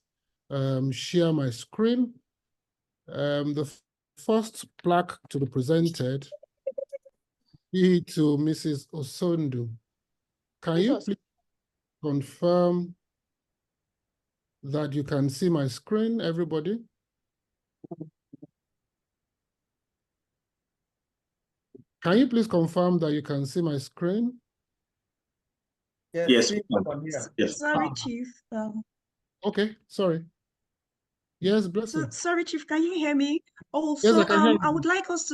share my screen. The first plaque to be presented is to Mrs. Osondu. Can you please confirm that you can see my screen, everybody? Can you please confirm that you can see my screen? Yes. Yes. Sorry, Chief. Okay, sorry. Yes, blessing. Sorry, Chief, can you hear me? Oh, Yes, so I can hear you. I would like us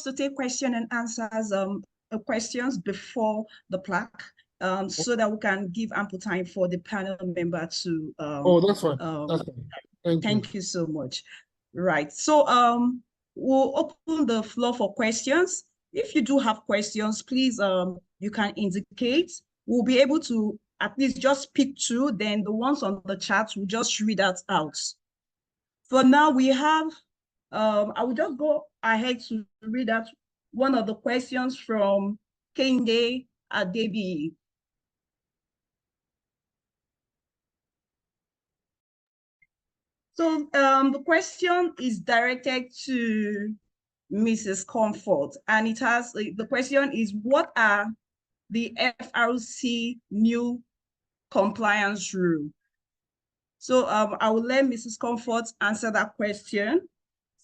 to take question and answers questions before the plaque, so that we can give ample time for the panel member to Oh, that's fine. That's fine. Thank you so much. Right. So we'll open the floor for questions. If you do have questions, please you can indicate. We'll be able to at least just pick two, then the ones on the chat, we'll just read that out. For now, we have, I will just go ahead to read out one of the questions from Kende Adebi. So the question is directed to Mrs. Comfort, and it has, the question is, what are the FRC new compliance rule? So I will let Mrs. Comfort answer that question.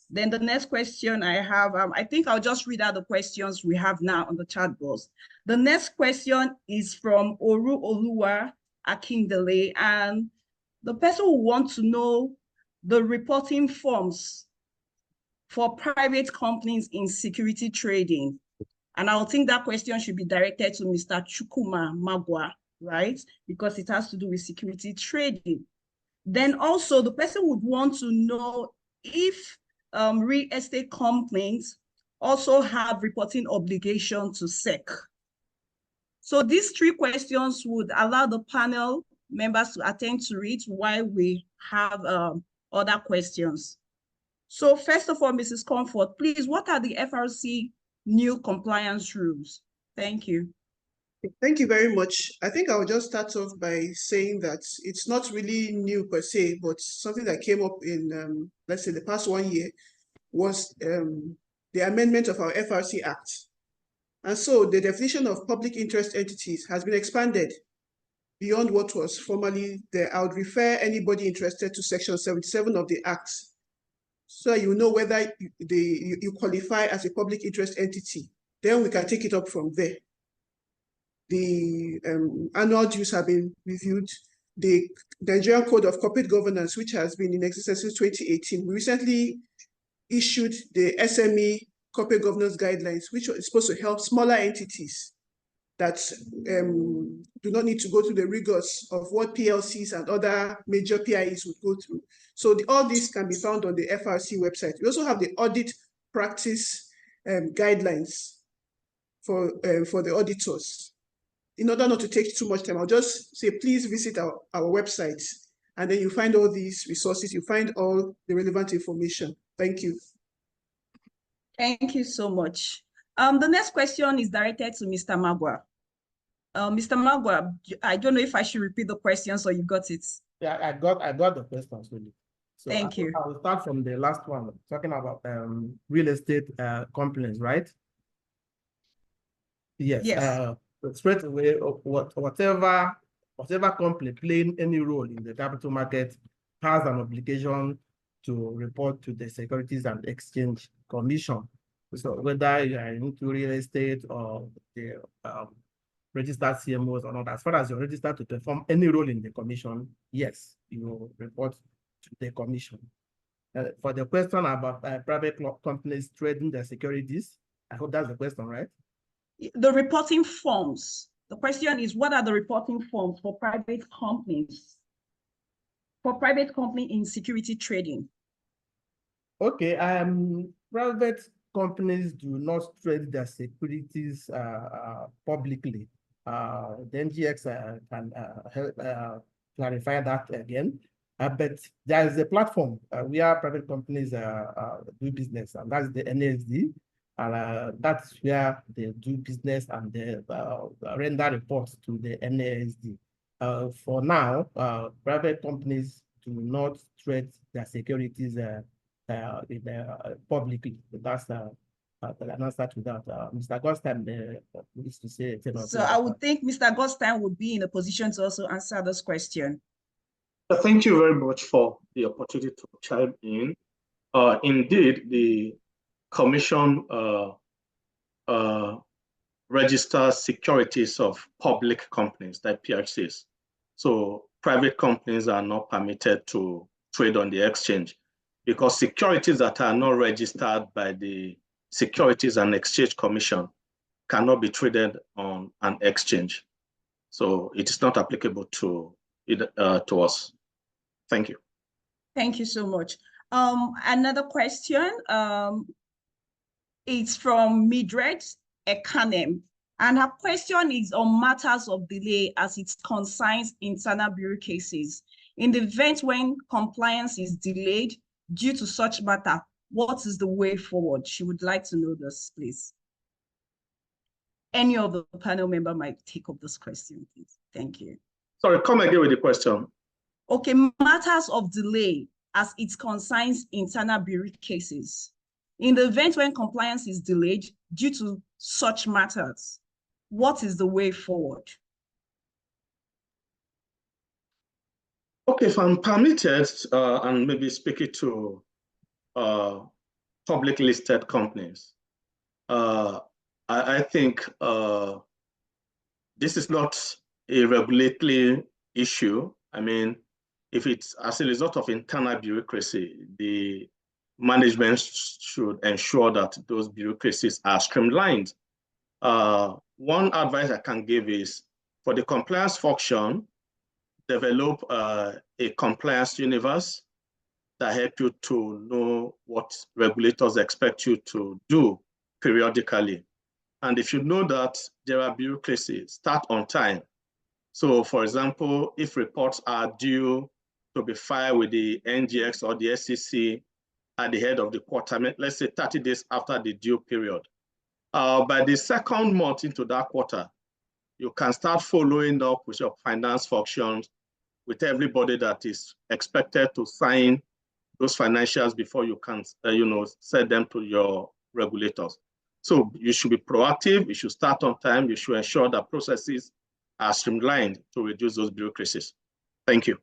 Then the next question I have, I think I'll just read out the questions we have now on the chat box. The next question is from Oru Oluwa Akindele, and the person who wants to know the reporting forms for private companies in security trading. And I think that question should be directed to Mr. Chukuma Magwa, right? Because it has to do with security trading. Then also the person would want to know if real estate companies also have reporting obligation to SEC. So these three questions would allow the panel members to attend to it while we have other questions. So first of all, Mrs. Comfort, please, what are the FRC new compliance rules? Thank you. Thank you very much. I think I'll just start off by saying that it's not really new per se, but something that came up in, let's say, the past 1 year was the amendment of our FRC Act. And so the definition of public interest entities has been expanded beyond what was formerly there. I would refer anybody interested to Section 77 of the Act, so you know whether you qualify as a public interest entity. Then we can take it up from there. The annual dues have been reviewed. The Nigerian Code of Corporate Governance, which has been in existence since 2018, we recently issued the SME Corporate Governance Guidelines, which is supposed to help smaller entities that do not need to go through the rigors of what PLCs and other major PIEs would go through. So all this can be found on the FRC website. We also have the audit practice guidelines for the auditors. In order not to take too much time, I'll just say, please visit our website, and then you find all these resources, you find all the relevant information. Thank you. Thank you so much. The next question is directed to Mr. Magwa. Mr. Magwa, I don't know if I should repeat the question, so you got it. Yeah, I got the questions really. So Thank you. I will start from the last one, talking about real estate companies, right? Yes. Yes. Straight away, whatever company playing any role in the capital market has an obligation to report to the Securities and Exchange Commission. So whether you are into real estate or the registered CMOs or not, as far as you're registered to perform any role in the commission, yes, you report to the commission. For the question about private companies trading their securities, I hope that's the question, right? The reporting forms. The question is, what are the reporting forms for private companies? For private company in security trading? Okay, private companies do not trade their securities publicly. The NGX can help clarify that again. But there is a platform where private companies do business, and that's the NASD. And that's where they do business and they render reports to the NASD. For now, private companies do not trade their securities publicly. That's an answer to that. Mr. Gostam needs to say. So I would think Mr. Gostam would be in a position to also answer this question. Thank you very much for the opportunity to chime in. Indeed, the Commission registers securities of public companies, like PHCs. So private companies are not permitted to trade on the exchange because securities that are not registered by the Securities and Exchange Commission cannot be traded on an exchange. So it is not applicable to us. Thank you. Thank you so much. Another question. It's from Mildred Ekanem, and her question is on matters of delay as it concerns internal bureau cases. In the event when compliance is delayed due to such matter, what is the way forward? She would like to know this, please. Any of the panel member might take up this question, please. Thank you. Sorry, come again with the question. Okay, matters of delay as it concerns internal bureau cases. In the event when compliance is delayed due to such matters, what is the way forward? Okay, if I'm permitted, and maybe speaking to public listed companies, I think this is not a regulatory issue. I mean, if it's as a result of internal bureaucracy, the management should ensure that those bureaucracies are streamlined. One advice I can give is for the compliance function, develop a compliance universe that help you to know what regulators expect you to do periodically. And if you know that there are bureaucracies, start on time. So for example, if reports are due to be filed with the NGX or the SEC at the head of the quarter, let's say 30 days after the due period. By the second month into that quarter, you can start following up with your finance functions, with everybody that is expected to sign those financials before you can, send them to your regulators. So you should be proactive, you should start on time, you should ensure that processes are streamlined to reduce those bureaucracies. Thank you.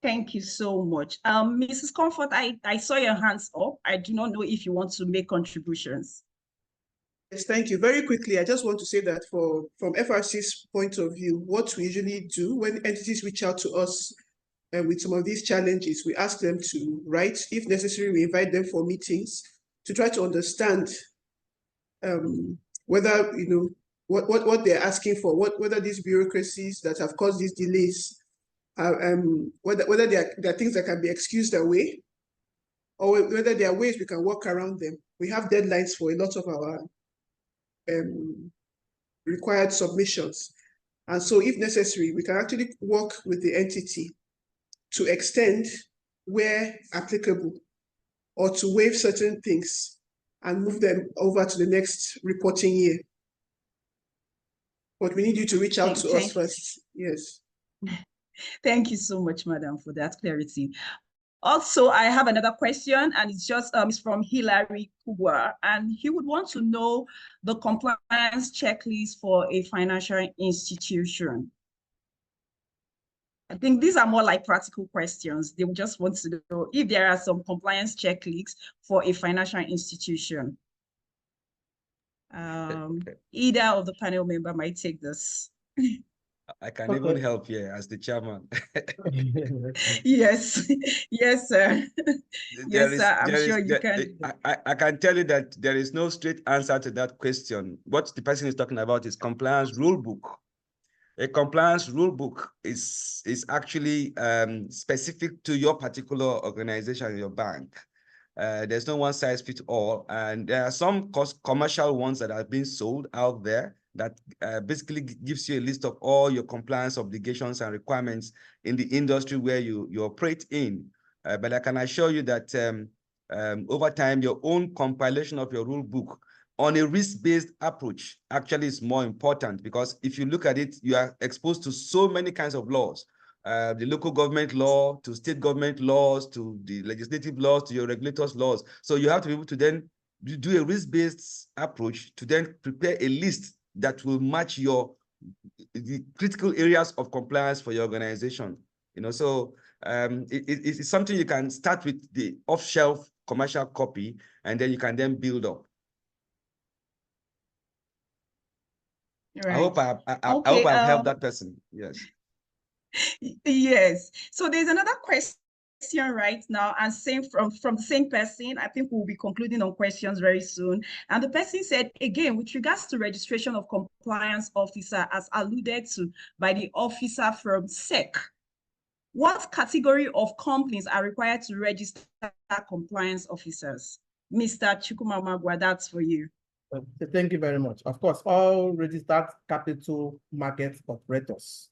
Thank you so much. Mrs. Comfort, I saw your hands up. I do not know if you want to make contributions. Yes, thank you. Very quickly, I just want to say that from FRC's point of view, what we usually do when entities reach out to us with some of these challenges, we ask them to write. If necessary, we invite them for meetings to try to understand whether what they're asking for, whether these bureaucracies that have caused these delays, whether there are things that can be excused away, or whether there are ways we can work around them. We have deadlines for a lot of our required submissions. And so if necessary, we can actually work with the entity to extend where applicable, or to waive certain things and move them over to the next reporting year. But we need you to reach out to us first. Yes. Thank you so much, Madam, for that clarity. Also, I have another question, and it's from Hilary Kubwa, and he would want to know the compliance checklist for a financial institution. I think these are more like practical questions. They just want to know if there are some compliance checklists for a financial institution. Either of the panel member might take this. I can even help here as the chairman. Yes, yes, sir. Yes, sir. I'm sure you can. I can tell you that there is no straight answer to that question. What the person is talking about is compliance rule book. A compliance rule book is actually specific to your particular organization, your bank. There's no one size fits all, and there are some commercial ones that are being sold out there that basically gives you a list of all your compliance obligations and requirements in the industry where you operate in. But I can assure you that over time, your own compilation of your rule book on a risk-based approach actually is more important, because if you look at it, you are exposed to so many kinds of laws. The local government law, to state government laws, to the legislative laws, to your regulators' laws. So you have to be able to then do a risk-based approach to then prepare a list that will match the critical areas of compliance for your organization. So it's something you can start with the off-shelf commercial copy, and then you can then build up. Right. I hope I've helped that person. Yes. Yes. So there's another question right now, and same from the same person. I think we'll be concluding on questions very soon. And the person said, again, with regards to registration of compliance officer, as alluded to by the officer from SEC, what category of companies are required to register compliance officers? Mr. Chukwuma, that's for you. Thank you very much. Of course, all registered capital market operators,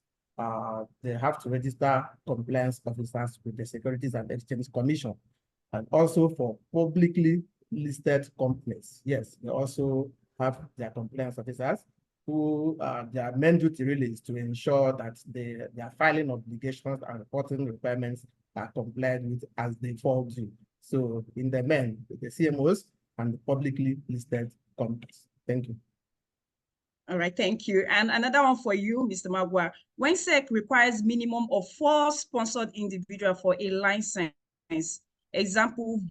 they have to register compliance officers with the Securities and Exchange Commission, and also for publicly listed companies. Yes, they also have their compliance officers who their main duty really is to ensure that their filing obligations and reporting requirements are complied with as they fall due. So in the main, the CMOs and the publicly listed companies. Thank you. All right, thank you. And another one for you, Mr. Magwa. When SEC requires minimum of 4 sponsored individuals for a license, example,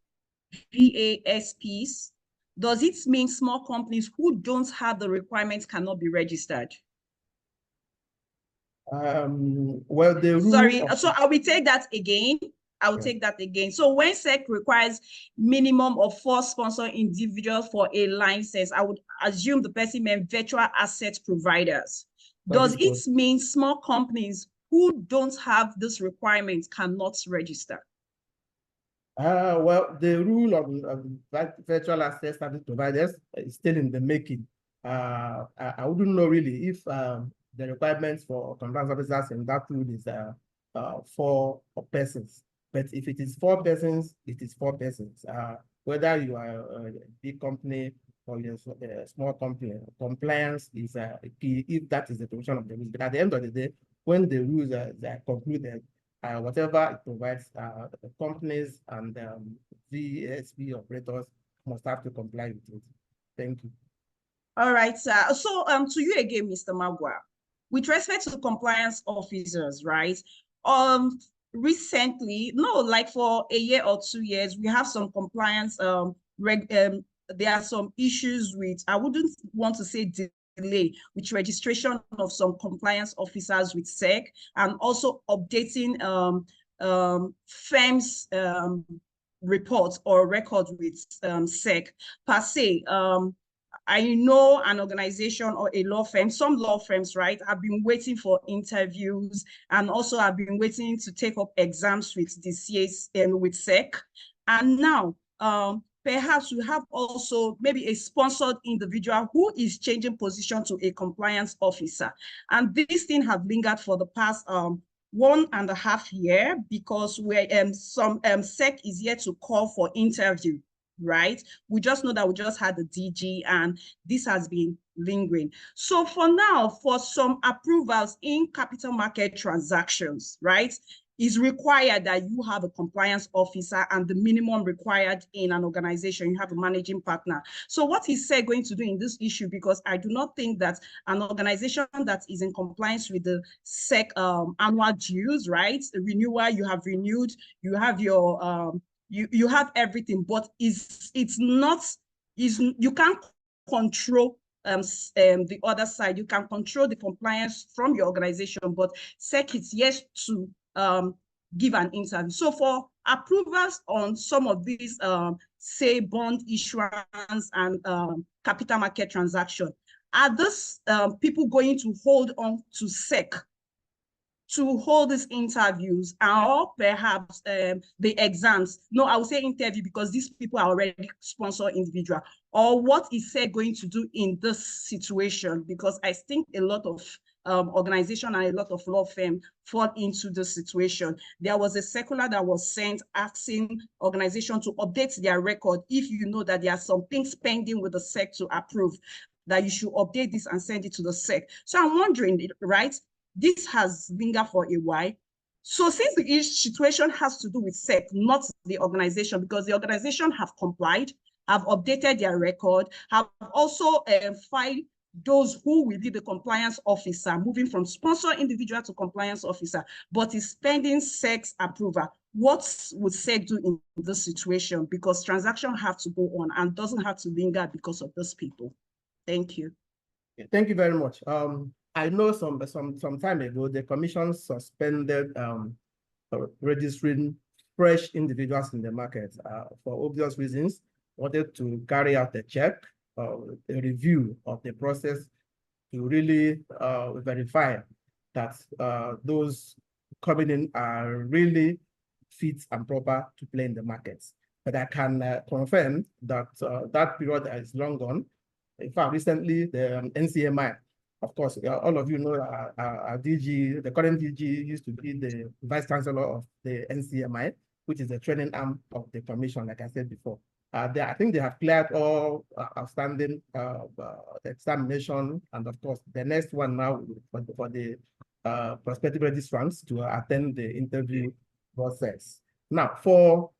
VASPs, does it mean small companies who don't have the requirements cannot be registered? Well, the rule. Sorry, so I will take that again. Take that again. So when SEC requires minimum of 4 sponsored individuals for a license, I would assume the person meant virtual asset providers. Does it mean small companies who don't have this requirement cannot register? Well, the rule of virtual asset service providers is still in the making. I wouldn't know really if the requirements for compliance officers in that rule is 4 persons. But if it is 4 persons, it is 4 persons. Whether you are a big company or you're a small company, compliance is key if that is the provision of the rules. But at the end of the day, when the rules are concluded, whatever it provides, the companies and VSP operators must have to comply with it. Thank you. All right, sir. So to you again, Mr. Magwa, with respect to compliance officers, right? Recently, like for a year or 2 years, we have some compliance, there are some issues with, I wouldn't want to say delay, with registration of some compliance officers with SEC, and also updating firms' reports or records with SEC per se. I know an organization or a law firm, some law firms, right, have been waiting for interviews and also have been waiting to take up exams with the CAs and with SEC. And now, perhaps we have also maybe a sponsored individual who is changing position to a compliance officer. And this thing have lingered for the past 1.5 years because some SEC is yet to call for interview, right? We just know that we just had the DG and this has been lingering. So for now, for some approvals in capital market transactions, right, is required that you have a compliance officer, and the minimum required in an organization, you have a managing partner. So what is SEC going to do in this issue? Because I do not think that an organization that is in compliance with the SEC annual dues, right? The renewal, you have renewed, you have your you have everything, but you can't control the other side. You can control the compliance from your organization, but SEC is yet to give an interview. So for approvals on some of these, say, bond issuance and capital market transaction, are those people going to hold on to SEC to hold these interviews, or perhaps the exams? No, I will say interview because these people are already sponsor individual. Or what is SEC going to do in this situation? Because I think a lot of organization and a lot of law firms fall into the situation. There was a circular that was sent asking organizations to update their record. If you know that there are some things pending with the SEC to approve, that you should update this and send it to the SEC. So I'm wondering, right, this has lingered for a while. So since the situation has to do with SEC, not the organization, because the organization have complied, have updated their record, have also filed those who will be the compliance officer, moving from sponsor individual to compliance officer, but is pending SEC's approval. What would SEC do in this situation? Because transactions have to go on and doesn't have to linger because of those people. Thank you. Thank you very much. I know some time ago, the commission suspended registering fresh individuals in the market for obvious reasons. Wanted to carry out a check, a review of the process to really verify that those coming in are really fit and proper to play in the markets. But I can confirm that that period is long gone. In fact, recently, the NCMI, of course, all of you know our DG, the current DG used to be the Vice Chancellor of the NCMI, which is the training arm of the commission, like I said before. I think they have cleared all outstanding examination, and of course, the next one now for the prospective registrants to attend the interview process. Now, for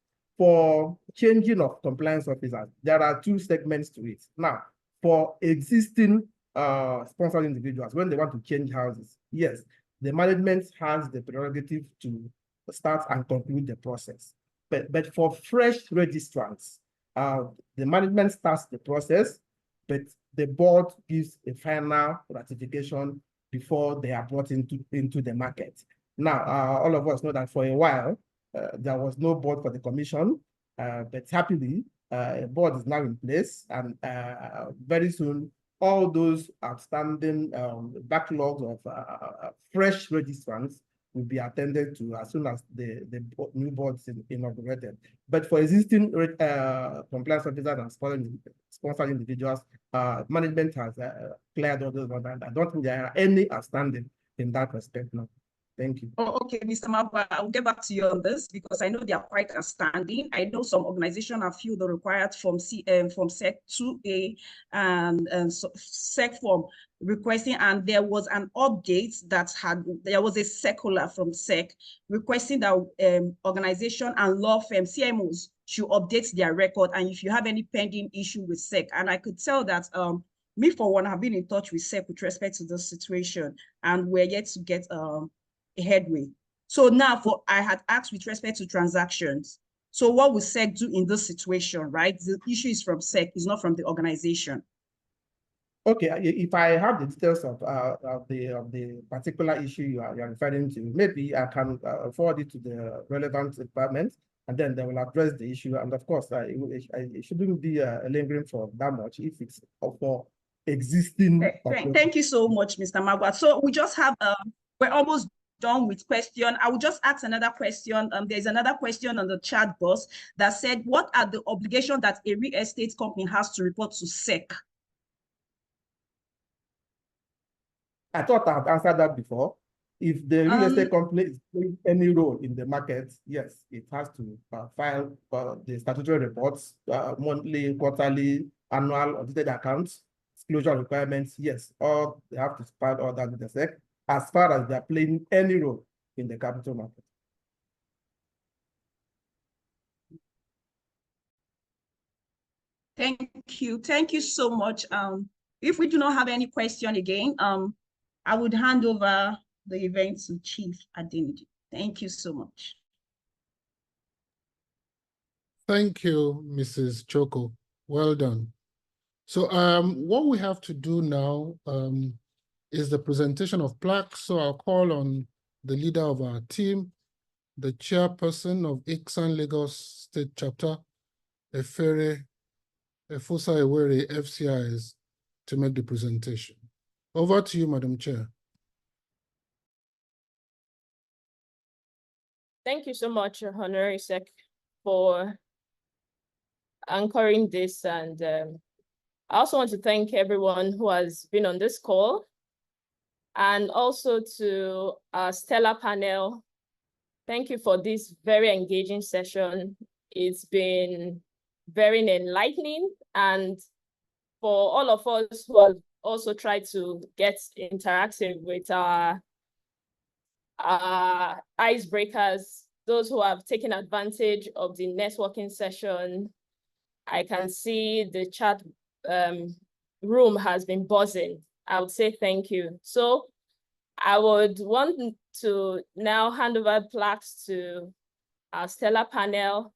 changing of compliance officers, there are two segments to it. Now, for existing sponsored individuals, when they want to change houses, yes, the management has the prerogative to start and conclude the process. But for fresh registrants, the management starts the process, but the board gives a final ratification before they are brought into the market. Now, all of us know that for a while, there was no board for the commission, but happily, a board is now in place, and very soon, all those outstanding backlogs of fresh registrants will be attended to as soon as the new board is inaugurated. But for existing compliance officers and sponsored individuals, management has cleared all those ones, and I don't think there are any outstanding in that respect now. Thank you. Oh, okay, Mr. Mabwa, I'll get back to you on this because I know they are quite outstanding. I know some organizations have filled the required from SEC 2A and SEC form requesting, and there was an update there was a circular from SEC requesting that organization and law firm CMOs should update their record, and if you have any pending issue with SEC. And I could tell that me, for one, have been in touch with SEC with respect to this situation, and we're yet to get a headway. So now I had asked with respect to transactions. So what will SEC do in this situation, right? The issue is from SEC, it's not from the organization. Okay, if I have the details of the particular issue you are referring to, maybe I can forward it to the relevant department and then they will address the issue. And of course, it shouldn't be lingering for that much if it's for existing. Thank you so much, Mr. Magwa. So we just have, we're almost done with question. I will just ask another question. There's another question on the chat box that said, what are the obligations that a real estate company has to report to SEC? I thought I had answered that before. If the real estate company is playing any role in the market, yes, it has to file the statutory reports, monthly, quarterly, annual audited accounts, disclosure requirements, yes, or they have to file all that with the SEC as far as they're playing any role in the capital market. Thank you so much. If we do not have any question again, I would hand over the event to Chief Adeniji. Thank you so much. Thank you, Mrs. Choko. Well done. So what we have to do now is the presentation of plaques. So I'll call on the leader of our team, the chairperson of Icsan Lagos State Chapter, Efusa Ewere FCIS, to make the presentation. Over to you, Madam Chair. Thank you so much, Honorary Sec, for anchoring this. And I also want to thank everyone who has been on this call, and also to our stellar panel. Thank you for this very engaging session. It's been very enlightening, and for all of us who have also tried to get interactive with our icebreakers, those who have taken advantage of the networking session. I can see the chat room has been buzzing. I would say thank you. So I would want to now hand over plaques to our stellar panel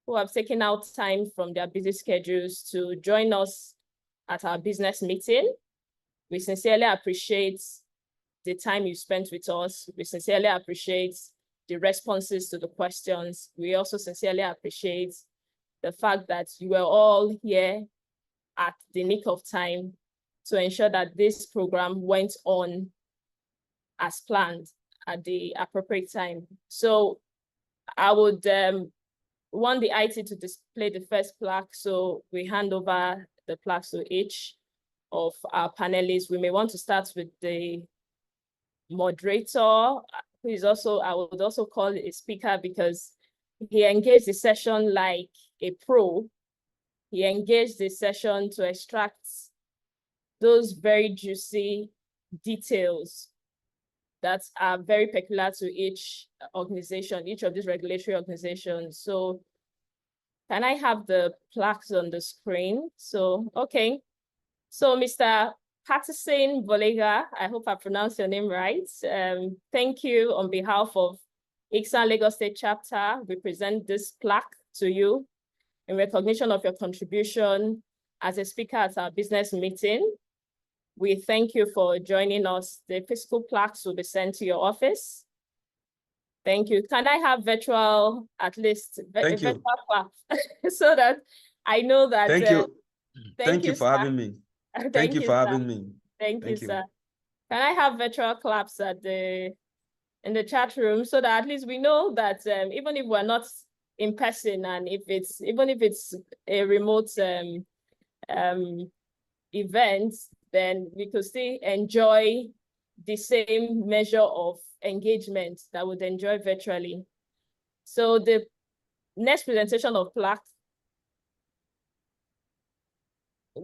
who have taken out time from their busy schedules to join us at our business meeting. We sincerely appreciate the time you spent with us. We sincerely appreciate the responses to the questions. We also sincerely appreciate the fact that you were all here at the nick of time to ensure that this program went on as planned at the appropriate time. So I would want the IT to display the first plaque. So we hand over the plaques to each of our panelists. We may want to start with the moderator, who is also, I would also call it a speaker, because he engaged the session like a pro. He engaged the session to extract those very juicy details that are very peculiar to each organization, each of these regulatory organizations. So can I have the plaques on the screen? So, okay. So Mr. Patterson Bolega, I hope I pronounced your name right. Thank you on behalf of Icsan Lagos State Chapter. We present this plaque to you in recognition of your contribution as a speaker at our business meeting. We thank you for joining us. The physical plaques will be sent to your office. Thank you. Can I have virtual, at least, virtual plaque, so that I know that. Thank you. Thank you for sir. having me. Thank you for having me. Thank you, sir. Can I have virtual claps in the chat room, so that at least we know that even if we're not in person, and even if it's a remote event, then we could still enjoy the same measure of engagement that would enjoy virtually. So the next presentation of plaque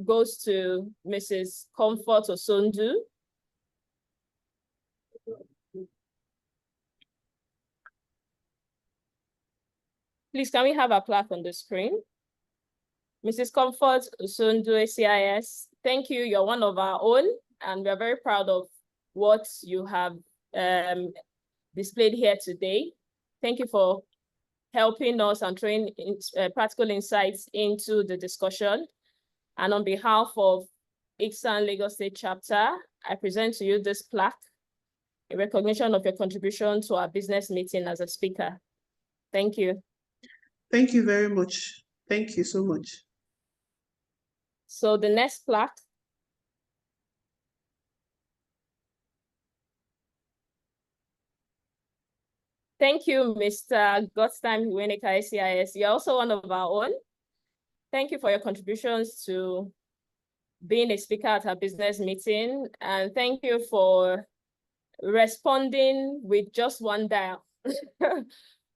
goes to Mrs. Comfort Osondu. Please, can we have a plaque on the screen? Mrs. Comfort Osondu, ACIS, thank you. You're one of our own, and we're very proud of what you have displayed here today. Thank you for helping us and throwing practical insights into the discussion. And on behalf of Icsan Lagos State Chapter, I present to you this plaque in recognition of your contribution to our business meeting as a speaker. Thank you. Thank you very much. Thank you so much. So the next plaque. Thank you, Mr. Godtime Weneka CIS. You're also one of our own. Thank you for your contributions to being a speaker at our business meeting. And thank you for responding with just one dial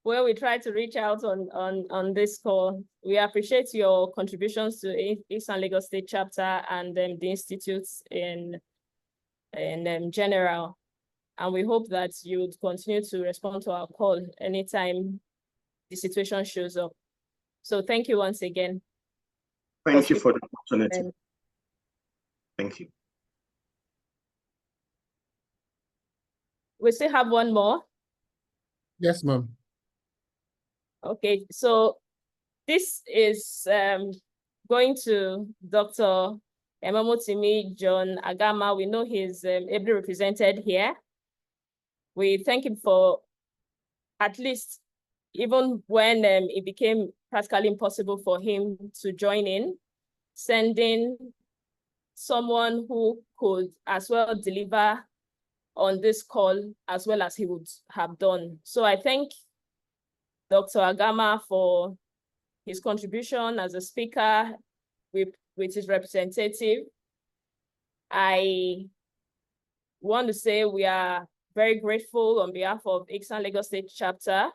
where we try to reach out on this call. We appreciate your contributions to Icsan Lagos State Chapter and the institutes in general. And we hope that you would continue to respond to our call anytime the situation shows up. So thank you once again. Thank you for the opportunity. Thank you. We still have one more. Yes, ma'am. Okay, so this is going to Dr. Emamotimi John Agama. We know he's ably represented here. We thank him for, at least, even when it became practically impossible for him to join in, sending someone who could as well deliver on this call as well as he would have done. So I thank Dr. Agama for his contribution as a speaker with his representative. I want to say we are very grateful on behalf of Icsan Lagos State Chapter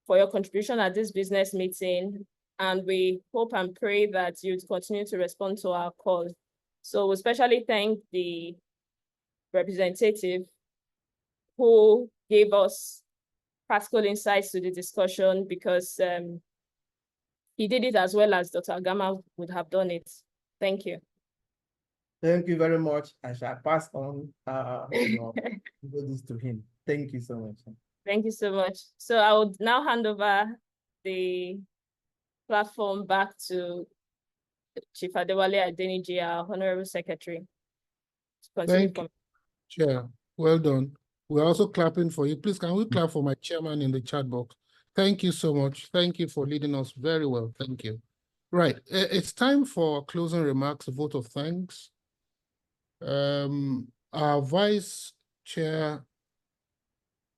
for your contribution at this business meeting. And we hope and pray that you'd continue to respond to our call. So we especially thank the representative who gave us practical insights to the discussion, because he did it as well as Dr. Agama would have done it. Thank you. Thank you very much. I shall pass on this to him. Thank you so much. Thank you so much. So I would now hand over the platform back to Chief Adewale Adeniji, our Honorable Secretary. Thank you, Chair. Well done. We're also clapping for you. Please, can we clap for my chairman in the chat box? Thank you so much. Thank you for leading us very well. Thank you. Right. It's time for closing remarks, a vote of thanks. Our Vice Chair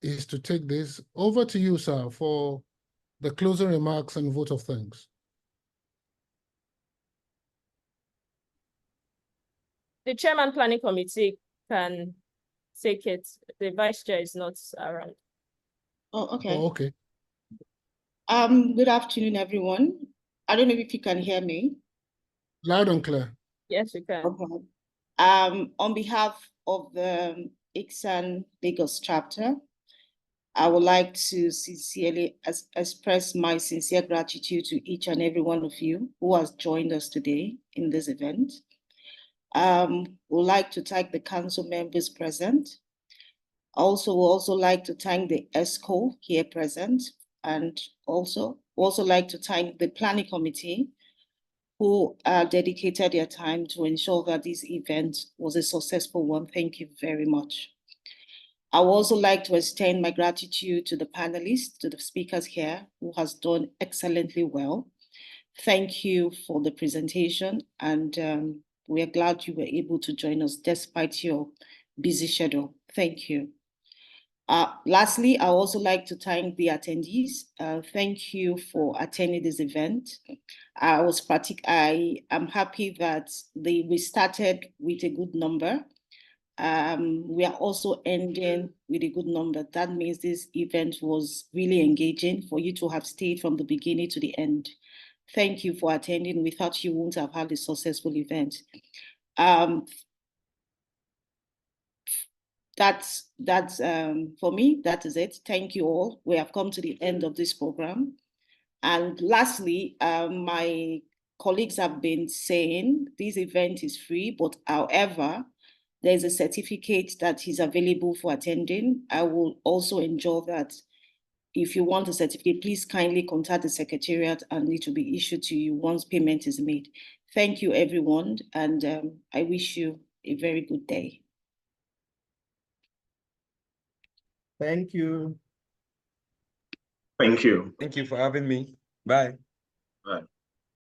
is to take this. Over to you, sir, for the closing remarks and vote of thanks. The Chairman Planning Committee can take it. The Vice Chair is not around. Oh, okay. Oh, okay. Good afternoon, everyone. I don't know if you can hear me. Loud and clear. Yes, you can. Okay. On behalf of the Icsan Lagos chapter, I would like to sincerely express my sincere gratitude to each and every one of you who has joined us today in this event. Would like to thank the council members present. Would also like to thank the ESCO here present, and also like to thank the planning committee who dedicated their time to ensure that this event was a successful one. Thank you very much. I would also like to extend my gratitude to the panelists, to the speakers here who has done excellently well. Thank you for the presentation, and we are glad you were able to join us despite your busy schedule. Thank you. Lastly, I also like to thank the attendees. Thank you for attending this event. I am happy that we started with a good number. We are also ending with a good number. That means this event was really engaging for you to have stayed from the beginning to the end. Thank you for attending. Without you, wouldn't have had a successful event. That's for me, that is it. Thank you all. We have come to the end of this program. And lastly, my colleagues have been saying this event is free, but however, there's a certificate that is available for attending. I will also ensure that if you want a certificate, please kindly contact the Secretariat and it will be issued to you once payment is made. Thank you, everyone, and I wish you a very good day. Thank you. Thank you. Thank you for having me. Bye. Bye.